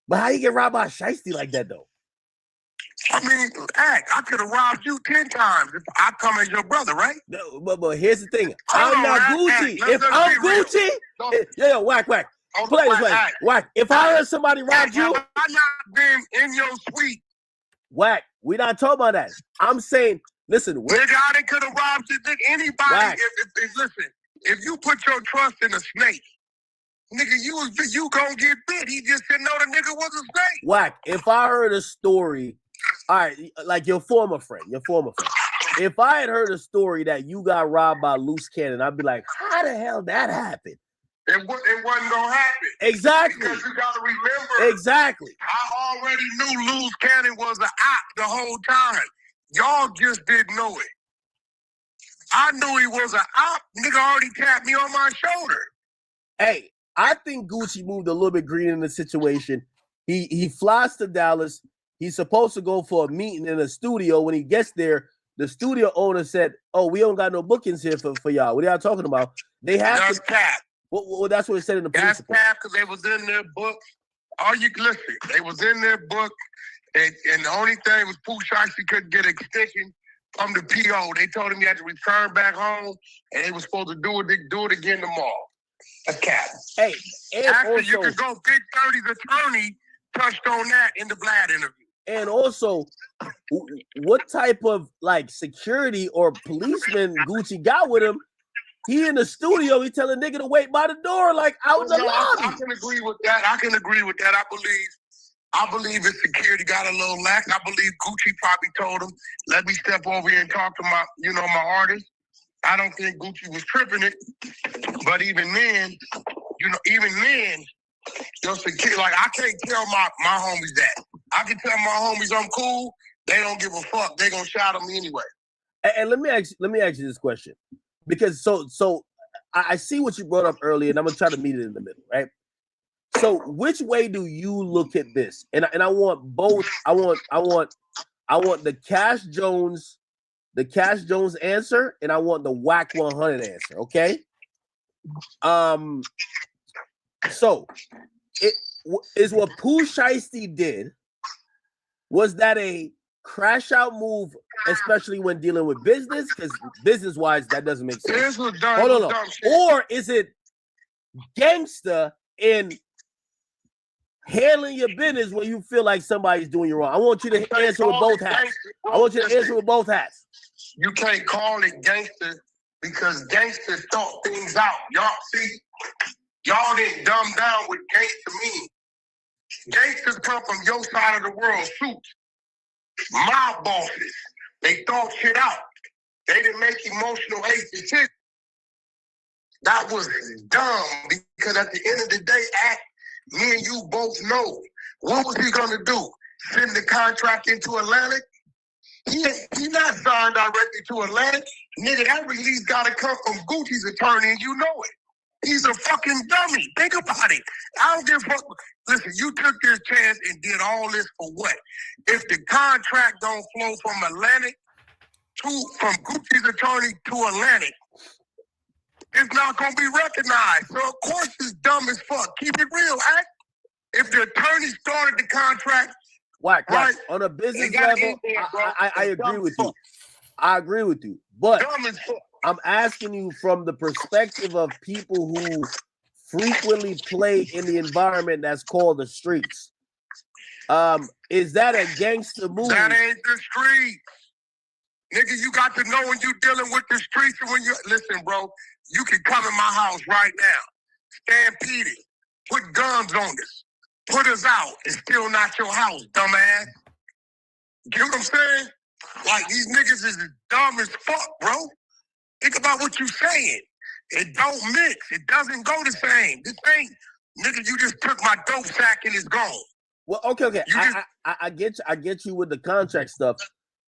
But how you get robbed by Shiesty like that though? I mean, I could have robbed you 10 times if I come as your brother, right? No, but here's the thing. I'm not Gucci. If I'm Gucci, yo, whack. Play this way. Whack. If I heard somebody robbed you, I not been in your suite. Whack. We not talking about that. I'm saying, listen. Nigga, I could have robbed you. Anybody, listen, if you put your trust in a snake, nigga, you gonna get bit. He just didn't know the nigga was a snake. Whack. If I heard a story, all right, like your former friend. If I had heard a story that you got robbed by loose cannon, I'd be like, how the hell that happened? It wasn't gonna happen. Exactly. Because you gotta remember. Exactly. I already knew Loose Cannon was an op the whole time. Y'all just didn't know it. I knew he was an op. Nigga already tapped me on my shoulder. Hey, I think Gucci moved a little bit green in the situation. He flies to Dallas. he's supposed to go for a meeting in a studio. When he gets there, the studio owner said, "Oh, we don't got no bookings here for y'all. What are y'all talking about?" They have That's cap. Well, that's what it said in the police report. That's cap because they was in their book. All you listen, they was in their book, and the only thing was Pooh Shiesty couldn't get an extension from the PO. They told him he had to return back home, and they was supposed to do it again tomorrow. That's cap. Hey, and actually, also, you could go Big 30's attorney touched on that in the Vlad interview. And also, what type of like security or policeman Gucci got with him? He in the studio, he tell a nigga to wait by the door, like out in the lobby. I can agree with that. I believe his security got a little lax. I believe Gucci probably told him, "Let me step over here and talk to my artist." I don't think Gucci was tripping it, but even then, your security, like I can't tell my homies that. I can tell my homies I'm cool. They don't give a fuck. They gonna shout at me anyway. And let me ask you this question, because so I see what you brought up earlier, and I'm gonna try to meet it in the middle, right? So which way do you look at this? And I want both. I want the Cash Jones answer, and I want the Whack 100 answer. Okay. So it is what Pooh Shiesty did. Was that a crash out move, especially when dealing with business? Because business wise, that doesn't make sense. Hold on. Or is it gangster in handling your business when you feel like somebody's doing you wrong? I want you to answer with both hats. You can't call it gangster because gangsters thought things out. Y'all didn't dumb down what gangster means. Gangsters come from your side of the world, suits. Mob bosses. They thought shit out. They didn't make emotional hate. That was dumb because at the end of the day, me and you both know. What was he gonna do? Send the contract into Atlantic? He not signed directly to Atlantic. Nigga, that release gotta come from Gucci's attorney, and you know it. He's a fucking dummy. Think about it. I don't give a fuck. Listen, you took this chance and did all this for what? If the contract don't flow from Atlantic from Gucci's attorney to Atlantic, it's not gonna be recognized. So of course it's dumb as fuck. Keep it real, act. If the attorney started the contract, right, on a business level, I agree with you. I agree with you. But I'm asking you from the perspective of people who frequently play in the environment that's called the streets. Is that a gangster move? That ain't the streets. Nigga, you got to know when you dealing with the streets and when you listen, bro, you can come in my house right now, stampede, put guns on us, put us out. It's still not your house, dumbass. Get what I'm saying? Like, these niggas is dumb as fuck, bro. Think about what you saying. It don't mix. It doesn't go the same. This ain't, nigga, you just took my dope sack and it's gone. Well, okay. I get you with the contract stuff,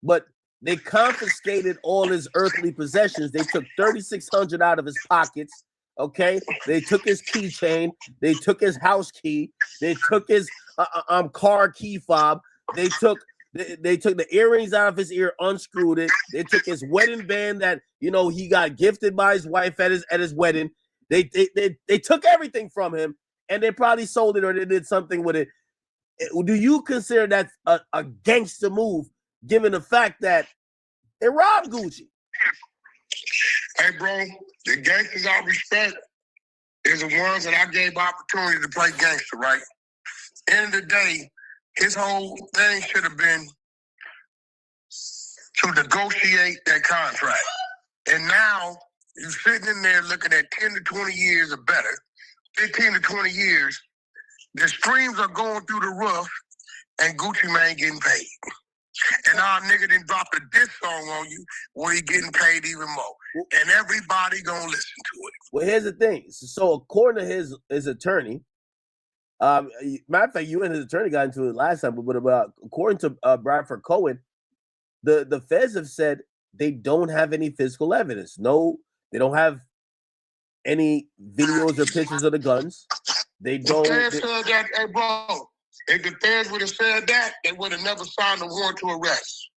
but they confiscated all his earthly possessions. They took $3,600 out of his pockets. Okay, they took his keychain. They took his house key. They took his car key fob. They took the earrings out of his ear, unscrewed it. They took his wedding band that he got gifted by his wife at his wedding. They took everything from him, and they probably sold it or they did something with it. Do you consider that a gangster move, given the fact that they robbed Gucci? Hey, bro, the gangsters I respect is the ones that I gave opportunity to play gangster, right? End of the day, his whole thing should have been to negotiate that contract. And now you're sitting in there looking at 10 to 20 years or better, 15 to 20 years. The streams are going through the roof and Gucci Mane getting paid. And our nigga done dropped a diss song on you where he getting paid even more. And everybody gonna listen to it. Well, here's the thing. So according to his attorney, matter of fact, you and his attorney got into it last time, but according to Bradford Cohen, the feds have said they don't have any physical evidence. No, they don't have any videos or pictures of the guns. They don't. Hey, bro, If the feds would have said that, they would have never signed a warrant to arrest.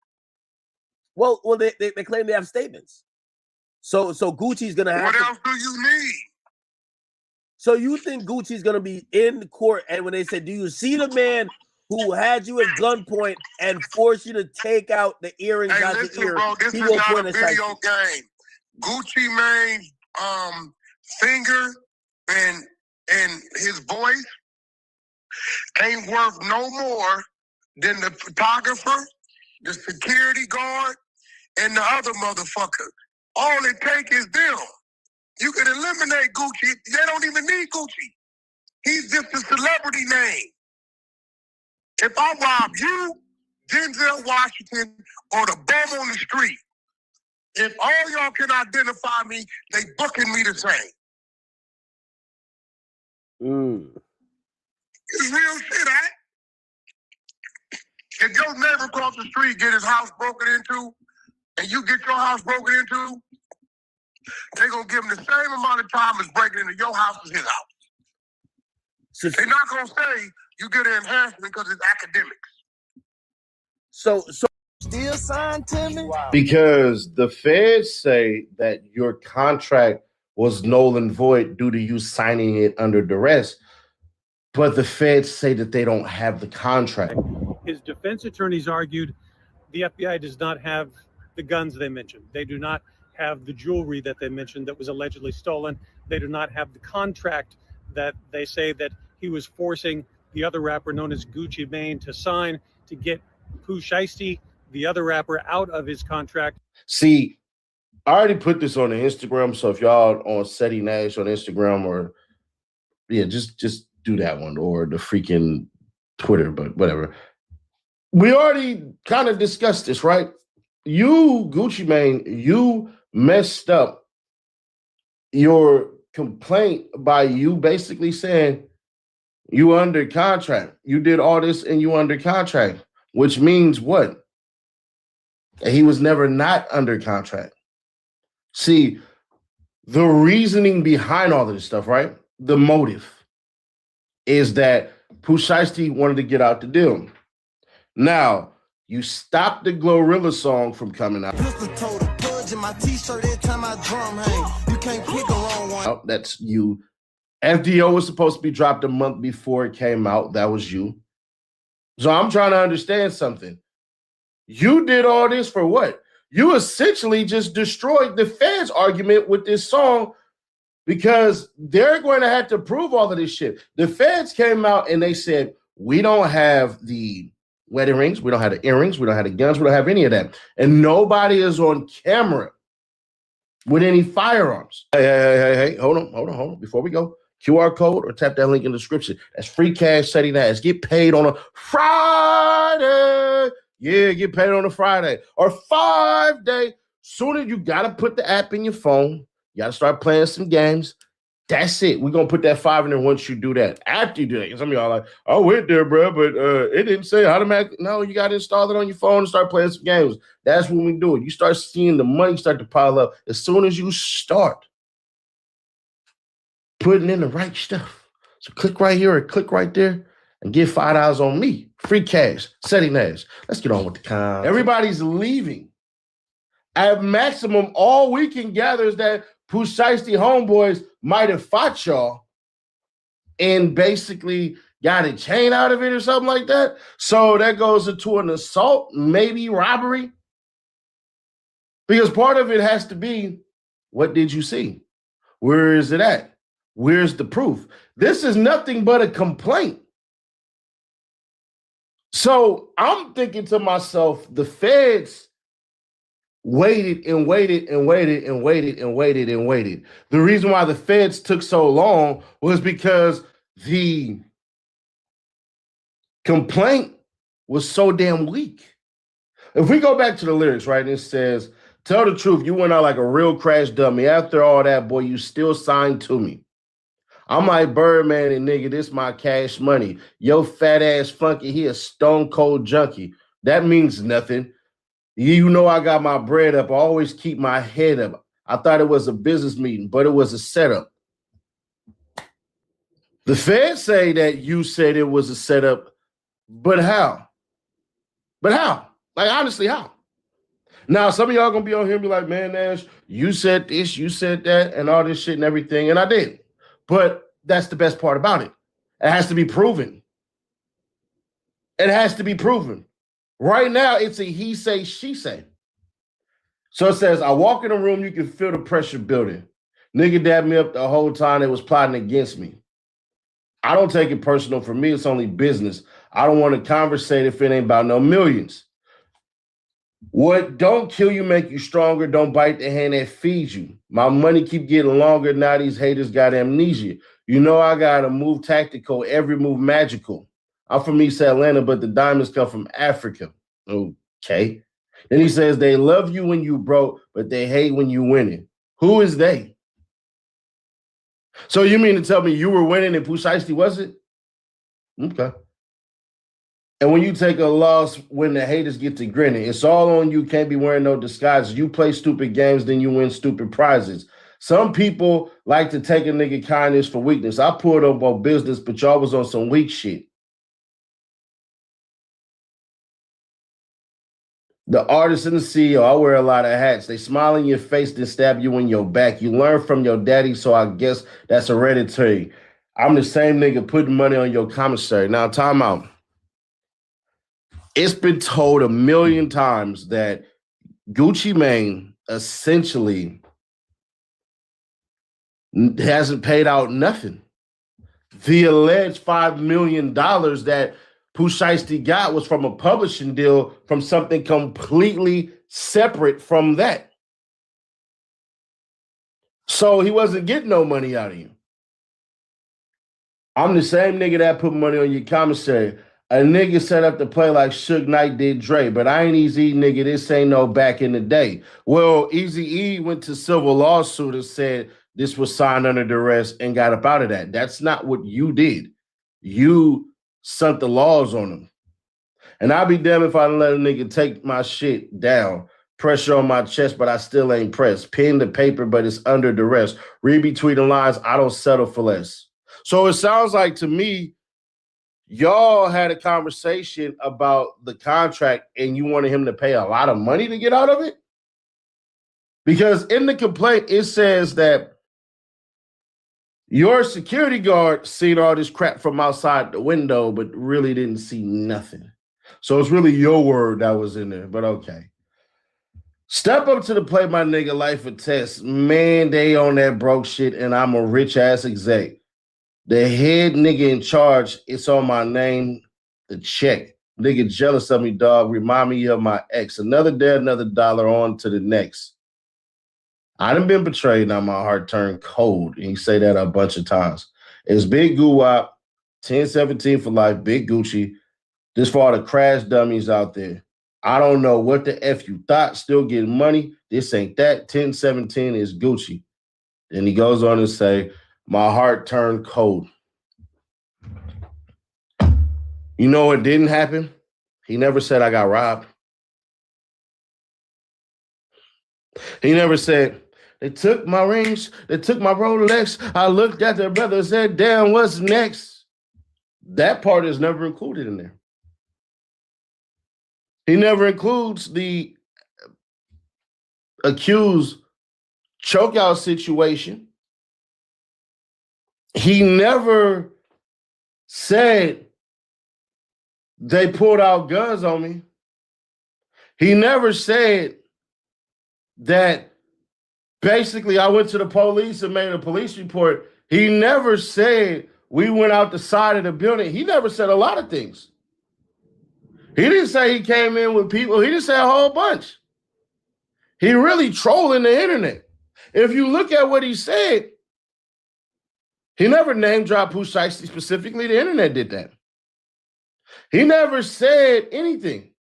Well, they claim they have statements. So Gucci's gonna have. What else do you need? So you think Gucci's gonna be in court, and when they say, "Do you see the man who had you at gunpoint and forced you to take out the earrings out your ear?" Bro, this is not a video game. Gucci Mane's finger and his voice ain't worth no more than the photographer, the security guard, and the other motherfucker. All it takes is them. You can eliminate Gucci. They don't even need Gucci. He's just a celebrity name. If I rob you, Denzel Washington, or the bum on the street, if all y'all can identify me, they booking me the same. It's real shit, eh? If your neighbor across the street get his house broken into, and you get your house broken into, they're going to give him the same amount of time as breaking into your house as his house. So, they're not going to say you get an enhancement because it's academics. So still signed to me? Because the feds say that your contract was null and void due to you signing it under duress. But the feds say that they don't have the contract. His defense attorneys argued the FBI does not have the guns they mentioned. They do not have the jewelry that they mentioned that was allegedly stolen. They do not have the contract that they say that he was forcing the other rapper known as Gucci Mane to sign to get Pooh Shiesty, the other rapper, out of his contract. See, I already put this on the Instagram, so if y'all on Seti Nash on Instagram, or just do that one, or the freaking Twitter, but whatever. We already kind of discussed this, right? You, Gucci Mane, you messed up your complaint by you basically saying you under contract. You did all this and you under contract, which means what? That he was never not under contract. See, the reasoning behind all of this stuff, right? The motive is that Pooh Shiesty wanted to get out the deal. Now, you stopped the Glorilla song from coming out. Oh, that's you. FDO was supposed to be dropped a month before it came out. That was you. So I'm trying to understand something. You did all this for what? You essentially just destroyed the feds' argument with this song, because they're going to have to prove all of this shit. The feds came out and they said, we don't have the wedding rings, we don't have the earrings, we don't have the guns, we don't have any of that. And nobody is on camera with any firearms. Hey, hold on. Before we go, QR code or tap that link in the description. That's free cash setting that. Get paid on a Friday. Yeah, get paid on a Friday or 5 day. Sooner you got to put the app in your phone. You got to start playing some games. That's it. We're going to put that 5 in there once you do that. After you do that, some of y'all are like, I went there, bro, but it didn't say automatic. No, you got to install it on your phone and start playing some games. That's when we do it. You start seeing the money start to pile up as soon as you start putting in the right stuff. So click right here or click right there and get $5 on me. Free cash, setting Nash. Let's get on with the con. Everybody's leaving. At maximum, all we can gather is that Pooh Shiesty homeboys might have fought y'all and basically got a chain out of it or something like that. So that goes into an assault, maybe robbery. Because part of it has to be, what did you see? Where is it at? Where's the proof? This is nothing but a complaint. So I'm thinking to myself, the feds waited and waited and waited and waited and waited and waited. The reason why the feds took so long was because the complaint was so damn weak. If we go back to the lyrics, right, and it says, tell the truth, you went out like a real crash dummy. After all that, boy, you still signed to me. I'm like Birdman and nigga, this my cash money. Yo fat ass flunky, he a stone cold junkie. That means nothing. You know I got my bread up. I always keep my head up. I thought it was a business meeting, but it was a setup. The feds say that you said it was a setup But how? But how? Like, honestly, how? Now, some of y'all gonna be on here and be like, man, Nash, you said this, you said that, and all this shit and everything, and I did. But that's the best part about it. It has to be proven. It has to be proven. Right now, it's a he say, she say. So it says, I walk in a room, you can feel the pressure building. Nigga dabbed me up the whole time they was plotting against me. I don't take it personal. For me, it's only business. I don't want to conversate if it ain't about no millions. What don't kill you make you stronger. Don't bite the hand that feeds you. My money keep getting longer. Now these haters got amnesia. You know I got to move tactical, every move magical. I'm from East Atlanta, but the diamonds come from Africa. Okay. Then he says they love you when you broke, but they hate when you winning. Who is they? So you mean to tell me you were winning and Pooh Shiesty wasn't? Okay. And when you take a loss, when the haters get to grinning, it's all on you. Can't be wearing no disguises. You play stupid games, then you win stupid prizes. Some people like to take a nigga kindness for weakness. I pulled up on business, but y'all was on some weak shit. The artist and the CEO, I wear a lot of hats. They smile in your face, then stab you in your back. You learn from your daddy, so I guess that's hereditary. I'm the same nigga putting money on your commissary. Now, time out. It's been told a million times that Gucci Mane essentially hasn't paid out nothing. The alleged $5 million that Pooh Shiesty got was from a publishing deal from something completely separate from that. So he wasn't getting no money out of you. I'm the same nigga that put money on your commissary. A nigga set up to play like Suge Knight did Dre, but I ain't Eazy-E, nigga. This ain't no back in the day. Well, Eazy-E went to civil lawsuit and said this was signed under duress and got up out of that. That's not what you did. You sent the laws on them. And I'll be damned if I let a nigga take my shit down. Pressure on my chest, but I still ain't pressed. Pen to paper, but it's under duress. Read between the lines, I don't settle for less. So it sounds like to me, y'all had a conversation about the contract and you wanted him to pay a lot of money to get out of it? Because in the complaint, it says that your security guard seen all this crap from outside the window, but really didn't see nothing. So it's really your word that was in there, but okay. Step up to the plate, my nigga, life a test. Man, they on that broke shit and I'm a rich ass exec. The head nigga in charge, it's on my name, the check. Nigga jealous of me, dog. Remind me of my ex. Another day, another dollar, on to the next. I done been betrayed, now my heart turned cold. And you say that a bunch of times. It's Big Goo-Wop, 1017 for life, Big Gucci. This for all the crash dummies out there. I don't know what the F you thought, still getting money. This ain't that. 1017 is Gucci. Then he goes on to say, my heart turned cold. You know what didn't happen? He never said I got robbed. He never said, they took my rings, they took my Rolex. I looked at their brother and said, damn, what's next? That part is never included in there. He never includes the accused chokeout situation. He never said they pulled out guns on me. He never said that basically I went to the police and made a police report. He never said we went out the side of the building. He never said a lot of things. He didn't say he came in with people. He didn't say a whole bunch. He really trolling the internet. If you look at what he said, he never name dropped Pooh Shiesty specifically. The internet did that. He never said anything.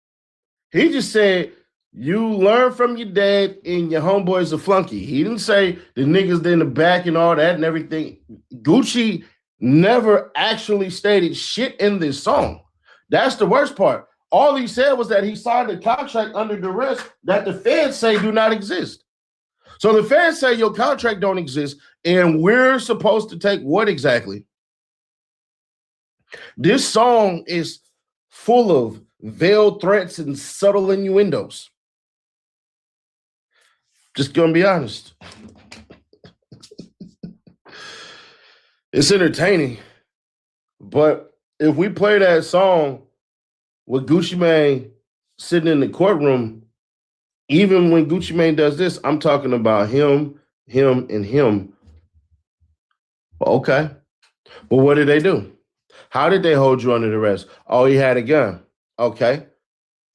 He just said, you learn from your dad and your homeboy's a flunky. He didn't say the niggas in the back and all that and everything. Gucci never actually stated shit in this song. That's the worst part. All he said was that he signed a contract under duress that the feds say do not exist. So the feds say your contract don't exist, and we're supposed to take what exactly? This song is full of veiled threats and subtle innuendos. Just gonna be honest. It's entertaining, but if we play that song with Gucci Mane sitting in the courtroom, even when Gucci Mane does this, I'm talking about him, and him. Okay. Well, what did they do? How did they hold you under arrest? Oh, he had a gun. Okay.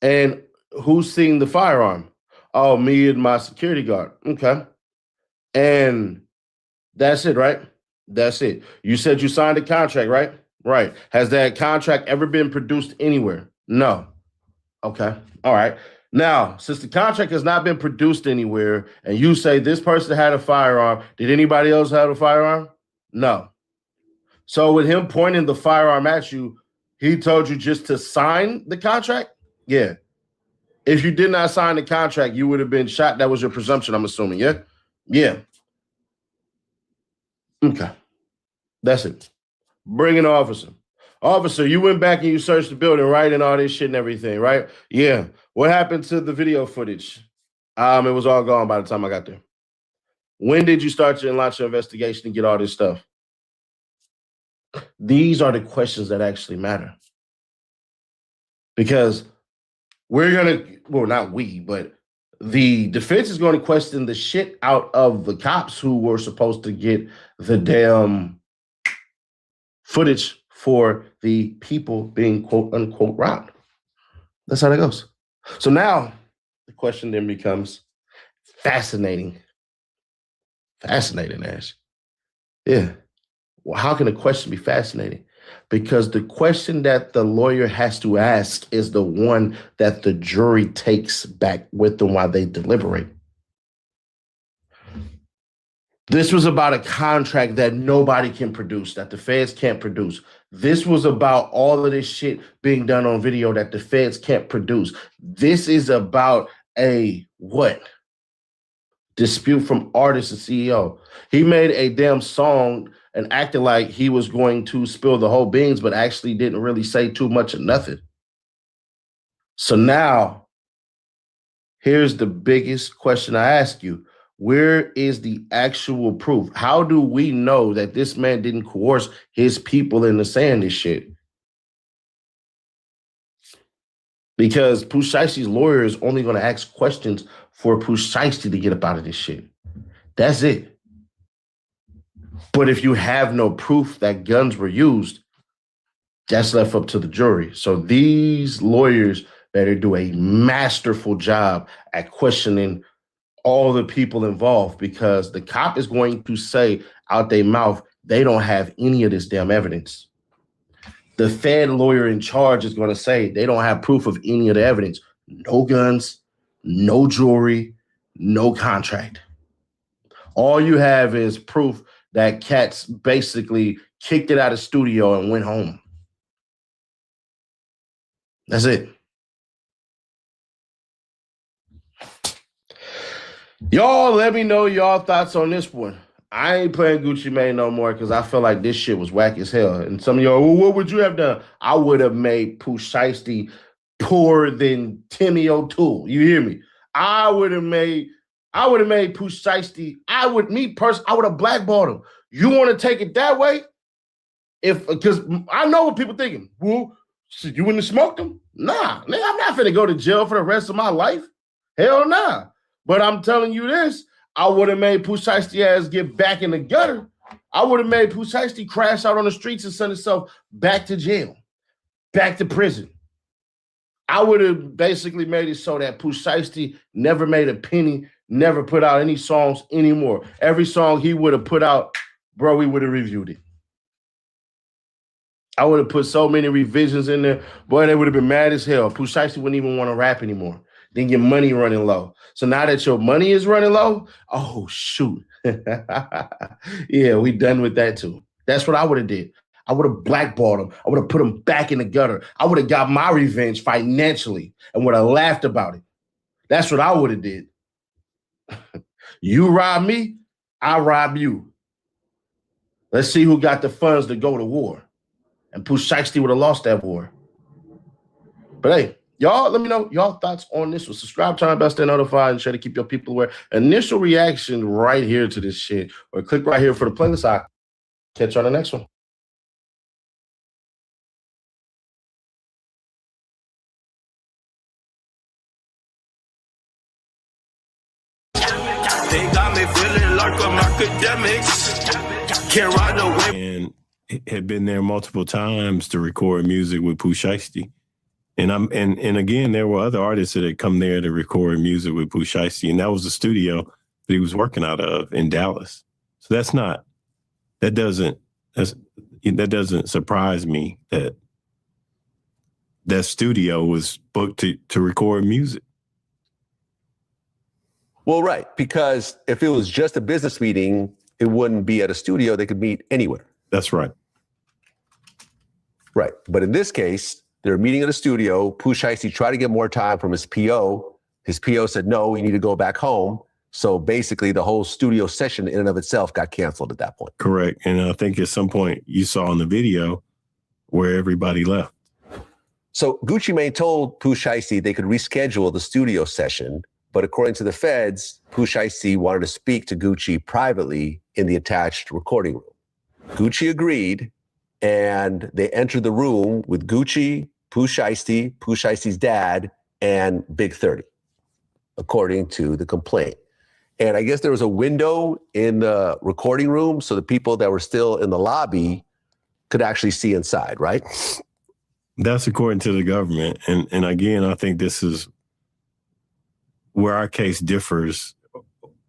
And who's seen the firearm? Oh, me and my security guard. Okay. And that's it, right? That's it. You said you signed a contract, right? Right. Has that contract ever been produced anywhere? No. Okay. All right. Now, since the contract has not been produced anywhere, and you say this person had a firearm, did anybody else have a firearm? No. So with him pointing the firearm at you, he told you just to sign the contract? Yeah. If you did not sign the contract, you would have been shot. That was your presumption, I'm assuming, yeah? Yeah. Okay. That's it. Bring an officer. Officer, you went back and you searched the building, right? And all this shit and everything, right? Yeah. What happened to the video footage? It was all gone by the time I got there. When did you start and launch your investigation and get all this stuff? These are the questions that actually matter. Because we're going to, well, not we, but the defense is going to question the shit out of the cops who were supposed to get the damn footage for the people being quote unquote robbed. That's how that goes. So now the question then becomes fascinating. Fascinating, Ash. Yeah. Well, how can a question be fascinating? Because the question that the lawyer has to ask is the one that the jury takes back with them while they deliberate. This was about a contract that nobody can produce, that the feds can't produce. This was about all of this shit being done on video that the feds can't produce. This is about a what? Dispute from artist and CEO. He made a damn song and acted like he was going to spill the whole beans, but actually didn't really say too much of nothing. So now, here's the biggest question I ask you. Where is the actual proof? How do we know that this man didn't coerce his people into saying this shit? Because Pooh Shiesty's lawyer is only going to ask questions for Pooh Shiesty to get up out of this shit. That's it. But if you have no proof that guns were used, that's left up to the jury. So these lawyers better do a masterful job at questioning all the people involved, because the cop is going to say out their mouth, they don't have any of this damn evidence. The Fed lawyer in charge is going to say they don't have proof of any of the evidence. No guns, no jewelry, no contract. All you have is proof that cats basically kicked it out of the studio and went home. That's it. Y'all let me know y'all thoughts on this one. I ain't playing Gucci Mane no more because I feel like this shit was whack as hell. And some of y'all, well, what would you have done? I would have made Pooh Shiesty poorer than Timmy O'Toole. You hear me? I would have made Pooh Shiesty. I would have blackballed him. You want to take it that way? Because I know what people thinking. Well, shit, you wouldn't have smoked him? Nah, man, I'm not finna go to jail for the rest of my life. Hell nah. But I'm telling you this, I would have made Pooh Shiesty ass get back in the gutter. I would have made Pooh Shiesty crash out on the streets and send himself back to jail, back to prison. I would have basically made it so that Pooh Shiesty never made a penny, never put out any songs anymore. Every song he would have put out, bro, we would have reviewed it. I would have put so many revisions in there. Boy, they would have been mad as hell. Pooh Shiesty wouldn't even want to rap anymore. Then your money running low. So now that your money is running low, oh, shoot. Yeah, we done with that too. That's what I would have did. I would have blackballed him. I would have put him back in the gutter. I would have got my revenge financially and would have laughed about it. That's what I would have did. You rob me, I rob you. Let's see who got the funds to go to war. And Pooh Shiesty would have lost that war. But hey, y'all, let me know y'all thoughts on this. Subscribe, turn on bell, stay notified, and try to keep your people aware. Initial reaction right here to this shit, or click right here for the playlist. I'll catch you on the next one. They got me feeling like I'm academics. Can't ride away. And had been there multiple times to record music with Pooh Shiesty. And again, there were other artists that had come there to record music with Pooh Shiesty, and that was the studio that he was working out of in Dallas. So that doesn't surprise me that that studio was booked to record music. Well, right, because if it was just a business meeting, it wouldn't be at a studio. They could meet anywhere. That's right. Right. But in this case, they're meeting at a studio. Pooh Shiesty tried to get more time from his PO. His PO said, no, you need to go back home. So basically the whole studio session in and of itself got canceled at that point. Correct. And I think at some point you saw in the video where everybody left. So Gucci Mane told Pooh Shiesty they could reschedule the studio session. But according to the feds, Pooh Shiesty wanted to speak to Gucci privately in the attached recording room. Gucci agreed, and they entered the room with Gucci, Pooh Shiesty's dad, and Big 30, according to the complaint. And I guess there was a window in the recording room so the people that were still in the lobby could actually see inside, right? That's according to the government. And again, I think this is where our case differs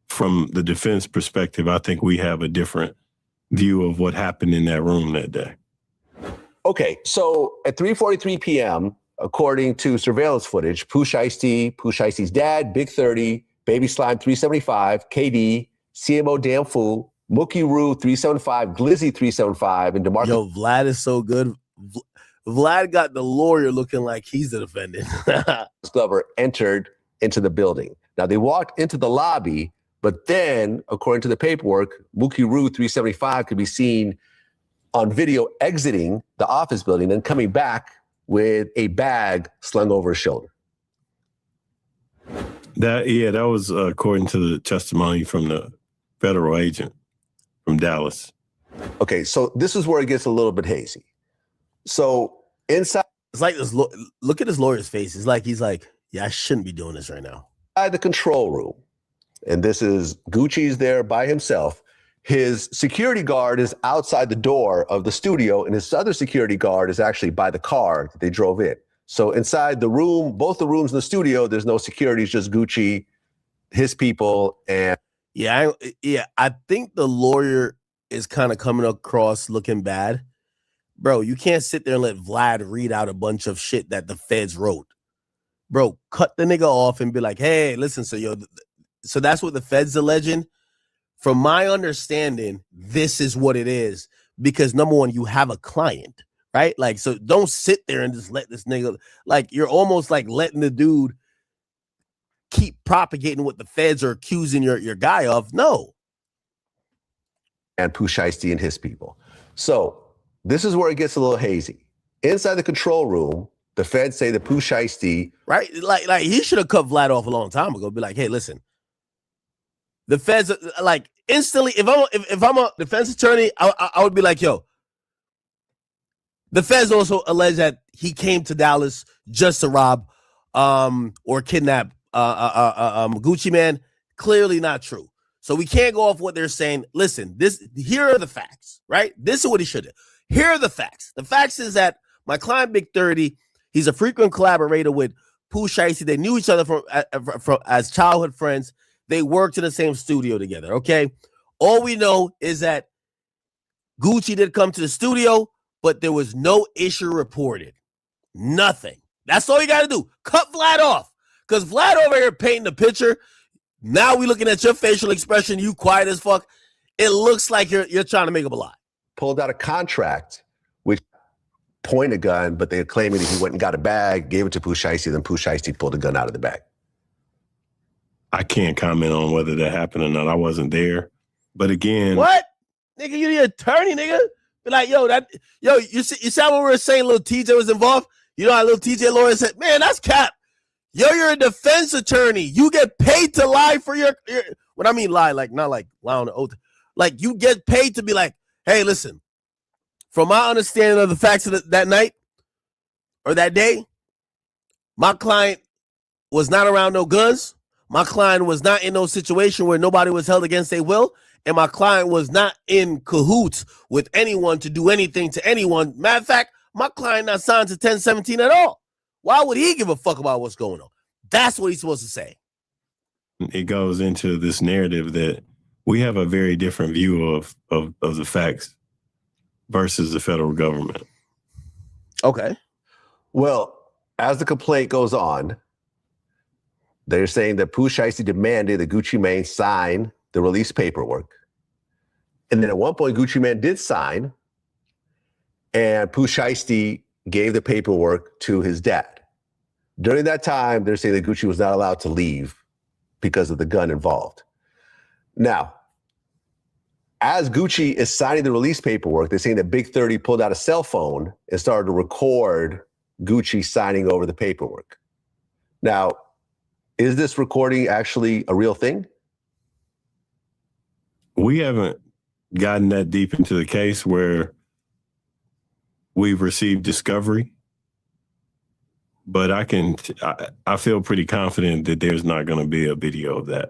from the defense perspective. I think we have a different view of what happened in that room that day. Okay, so at 3:43 p.m., according to surveillance footage, Pooh Shiesty's dad, Big 30, Baby Slime 375, KD, CMO Damn Fool, Mookie Roo 375, Glizzy 375, and DeMarcus. Yo, Vlad is so good. Vlad got the lawyer looking like he's the defendant. Glover entered into the building. Now, they walked into the lobby, but then, according to the paperwork, Mookie Roo 375 could be seen on video exiting the office building, then coming back with a bag slung over his shoulder. That was according to the testimony from the federal agent from Dallas. Okay, so this is where it gets a little bit hazy. So inside, it's like this. Look at his lawyer's face. It's like he's like, yeah, I shouldn't be doing this right now. Inside the control room, and this is Gucci's there by himself. His security guard is outside the door of the studio, and his other security guard is actually by the car that they drove in. So inside the room, both the rooms in the studio, there's no security. It's just Gucci, his people, and I think the lawyer is kind of coming across looking bad. Bro, you can't sit there and let Vlad read out a bunch of shit that the feds wrote. Bro, cut the nigga off and be like, hey, listen, so that's what the feds alleging. From my understanding, this is what it is. Because number one, you have a client, right? Like, so don't sit there and just let this nigga, like, you're almost like letting the dude keep propagating what the feds are accusing your guy of. No. And Pooh Shiesty and his people. So this is where it gets a little hazy. Inside the control room, the feds say that Pooh Shiesty, right? Like he should have cut Vlad off a long time ago. Be like, hey, listen, the feds, like instantly. If I'm a defense attorney, I would be like, yo, the feds also allege that he came to Dallas just to rob, or kidnap, Gucci Mane. Clearly not true. So we can't go off what they're saying. Listen, here are the facts, right? This is what he should have. Here are the facts. The facts is that my client, Big 30, he's a frequent collaborator with Pooh Shiesty. They knew each other from as childhood friends. They worked in the same studio together, okay? All we know is that Gucci did come to the studio, but there was no issue reported. Nothing. That's all you got to do. Cut Vlad off. Because Vlad over here painting the picture. Now we looking at your facial expression. You quiet as fuck. It looks like you're trying to make up a lie. Pulled out a contract which point a gun, but they're claiming that he went and got a bag, gave it to Pooh Shiesty, then Pooh Shiesty pulled a gun out of the bag. I can't comment on whether that happened or not. I wasn't there. But again, what? Nigga, you the attorney, nigga. Be like, you see what we were saying, little TJ was involved? You know how little TJ lawyer said, man, that's cap. You're a defense attorney. You get paid to lie for your when I mean lie, like not like lie on the oath. Like you get paid to be like, hey, listen, from my understanding of the facts of that night or that day, my client was not around no guns. My client was not in no situation where nobody was held against their will. And my client was not in cahoots with anyone to do anything to anyone. Matter of fact, my client not signed to 1017 at all. Why would he give a fuck about what's going on? That's what he's supposed to say. It goes into this narrative that we have a very different view of the facts versus the federal government. Okay. Well, as the complaint goes on, they're saying that Pooh Shiesty demanded that Gucci Mane sign the release paperwork. And then at one point, Gucci Mane did sign, and Pooh Shiesty gave the paperwork to his dad. During that time, they're saying that Gucci was not allowed to leave because of the gun involved. Now, as Gucci is signing the release paperwork, they're saying that Big 30 pulled out a cell phone and started to record Gucci signing over the paperwork. Now, is this recording actually a real thing? We haven't gotten that deep into the case where we've received discovery, but I feel pretty confident that there's not going to be a video of that.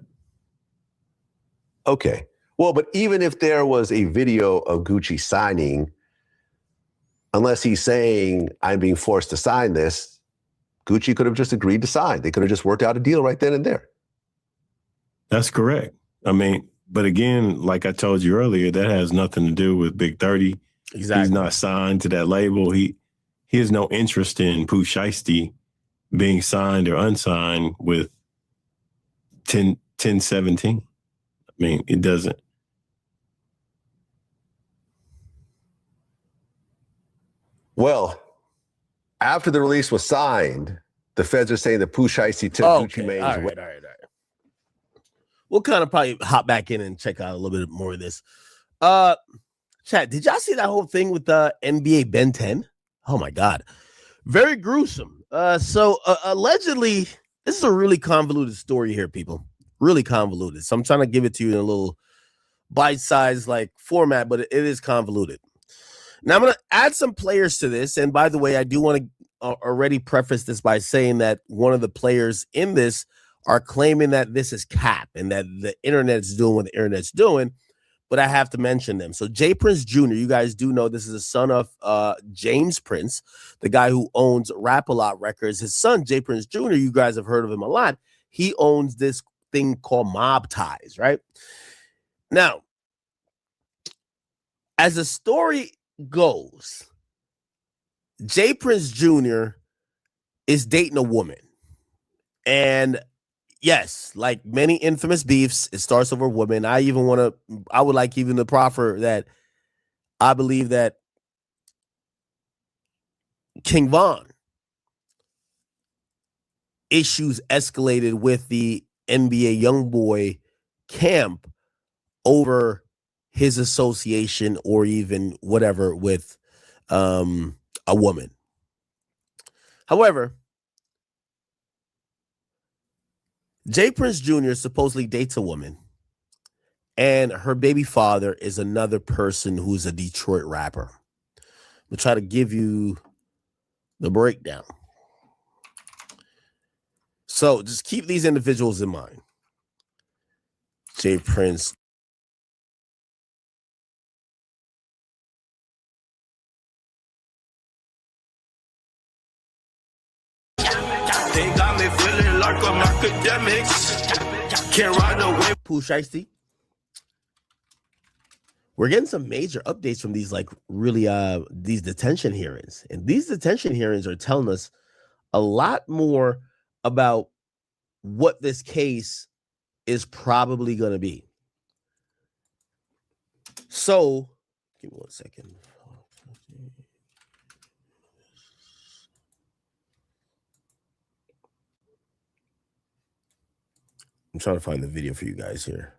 Okay. Well, but even if there was a video of Gucci signing, unless he's saying, I'm being forced to sign this, Gucci could have just agreed to sign. They could have just worked out a deal right then and there. That's correct. I mean, but again, like I told you earlier, that has nothing to do with Big 30. Exactly. He's not signed to that label. He has no interest in Pooh Shiesty being signed or unsigned with 1017. I mean, it doesn't. Well, after the release was signed, the feds are saying that Pooh Shiesty took Gucci Mane's all right. We'll kind of probably hop back in and check out a little bit more of this. Chat, did y'all see that whole thing with the NBA BEN10? Oh my God. Very gruesome. So allegedly, this is a really convoluted story here, people. Really convoluted. So I'm trying to give it to you in a little bite-sized like format, but it is convoluted. Now I'm going to add some players to this. And by the way, I do want to already preface this by saying that one of the players in this are claiming that this is cap and that the internet's doing what the internet's doing, but I have to mention them. So Jay Prince Jr., you guys do know this is the son of James Prince, the guy who owns Rap-A-Lot Records. His son, Jay Prince Jr., you guys have heard of him a lot. He owns this thing called Mob Ties, right? Now, as the story goes, Jay Prince Jr. is dating a woman. And yes, like many infamous beefs, it starts over women. I would like even to proffer that I believe that King Von issues escalated with the NBA YoungBoy camp over his association or even whatever with a woman. However, Jay Prince Jr. supposedly dates a woman, and her baby father is another person who's a Detroit rapper. We'll try to give you the breakdown. So just keep these individuals in mind. Jay Prince. They got me feeling like I'm academics. Can't ride away. Pooh Shiesty. We're getting some major updates from these, like, really, these detention hearings. And these detention hearings are telling us a lot more about what this case is probably going to be. So, give me 1 second. I'm trying to find the video for you guys here.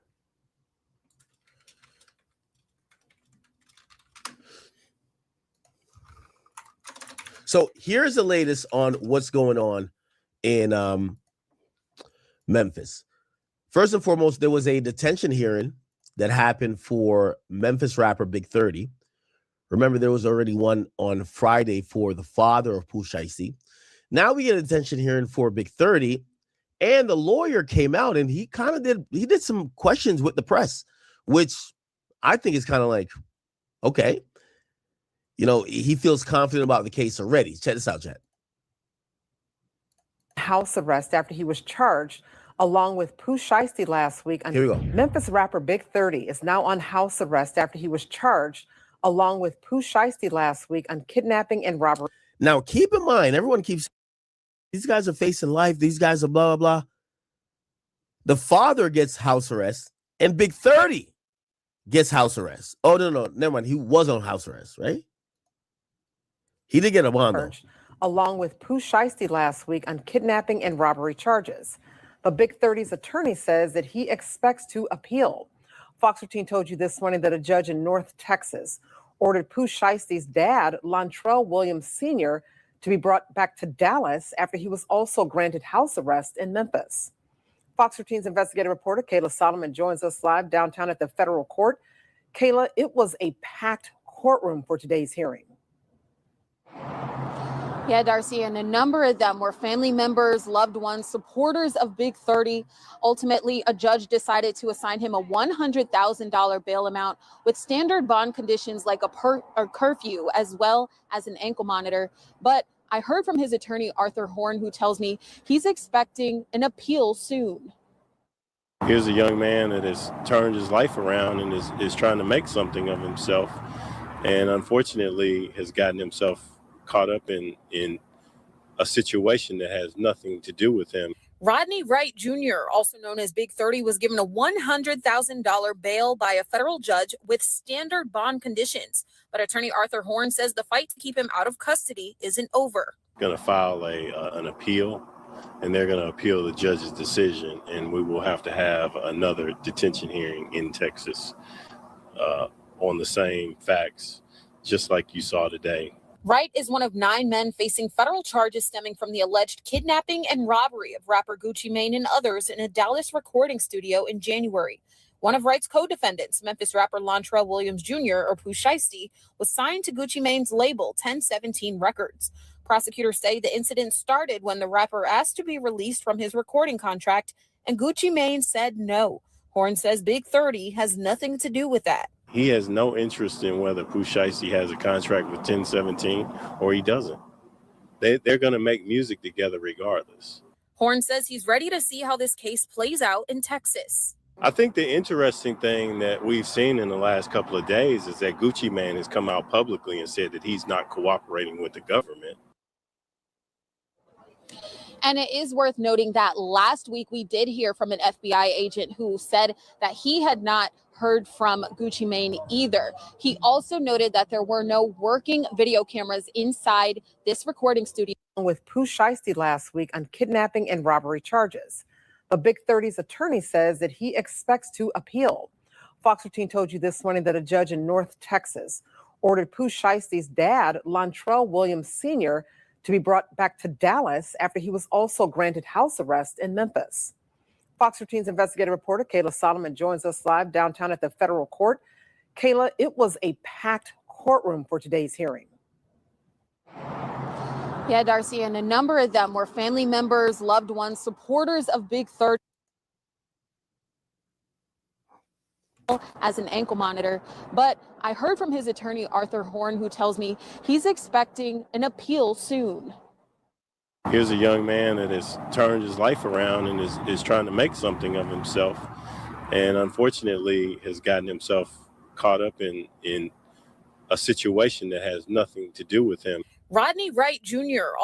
So here's the latest on what's going on in Memphis. First and foremost, there was a detention hearing that happened for Memphis rapper Big 30. Remember, there was already one on Friday for the father of Pooh Shiesty. Now we get a detention hearing for Big 30, and the lawyer came out and he did some questions with the press, which I think is kind of like, okay. You know, he feels confident about the case already. Check this out, Chad. House arrest after he was charged along with Pooh Shiesty last week. Here we go. Memphis rapper Big 30 is now on house arrest after he was charged along with Pooh Shiesty last week on kidnapping and robbery. Now, keep in mind, everyone keeps, these guys are facing life. These guys are blah, blah, blah. The father gets house arrest and Big 30 gets house arrest. Oh, no, never mind. He was on house arrest, right? He did get a bond, though. Along with Pooh Shiesty last week on kidnapping and robbery charges. But Big 30's attorney says that he expects to appeal. Fox 15 told you this morning that a judge in North Texas ordered Pooh Shiesty's dad, Lontrell Williams Sr., to be brought back to Dallas after he was also granted house arrest in Memphis. Fox 15's investigative reporter Kayla Solomon joins us live downtown at the federal court. Kayla, it was a packed courtroom for today's hearing. Yeah, Darcy, and a number of them were family members, loved ones, supporters of Big 30. Ultimately, a judge decided to assign him a $100,000 bail amount with standard bond conditions like a curfew as well as an ankle monitor. But I heard from his attorney, Arthur Horn, who tells me he's expecting an appeal soon. Here's a young man that has turned his life around and is trying to make something of himself, and unfortunately has gotten himself caught up in a situation that has nothing to do with him. Rodney Wright Jr., also known as Big 30, was given a $100,000 bail by a federal judge with standard bond conditions. But attorney Arthur Horn says the fight to keep him out of custody isn't over. Going to file an appeal, and they're going to appeal the judge's decision, and we will have to have another detention hearing in Texas on the same facts, just like you saw today. Wright is one of 9 men facing federal charges stemming from the alleged kidnapping and robbery of rapper Gucci Mane and others in a Dallas recording studio in January. One of Wright's co-defendants, Memphis rapper Lontrell Williams Jr., or Pooh Shiesty, was signed to Gucci Mane's label 1017 Records. Prosecutors say the incident started when the rapper asked to be released from his recording contract, and Gucci Mane said no. Horn says Big 30 has nothing to do with that. He has no interest in whether Pooh Shiesty has a contract with 1017 or he doesn't. They're going to make music together regardless. Horn says he's ready to see how this case plays out in Texas. I think the interesting thing that we've seen in the last couple of days is that Gucci Mane has come out publicly and said that he's not cooperating with the government. And it is worth noting that last week we did hear from an FBI agent who said that he had not heard from Gucci Mane either. He also noted that there were no working video cameras inside this recording studio. With Pooh Shiesty last week on kidnapping and robbery charges. But Big 30's attorney says that he expects to appeal. Fox 15 told you this morning that a judge in North Texas ordered Pooh Shiesty's dad, Lontrell Williams Sr., to be brought back to Dallas after he was also granted house arrest in Memphis. Fox 15's investigative reporter Kayla Solomon joins us live downtown at the federal court. Kayla, it was a packed courtroom for today's hearing. Yeah, Darcy, and a number of them were family members, loved ones, supporters of Big 30 as an ankle monitor. But I heard from his attorney, Arthur Horn, who tells me he's expecting an appeal soon. Here's a young man that has turned his life around and is trying to make something of himself, and unfortunately has gotten himself caught up in a situation that has nothing to do with him. Rodney Wright Jr.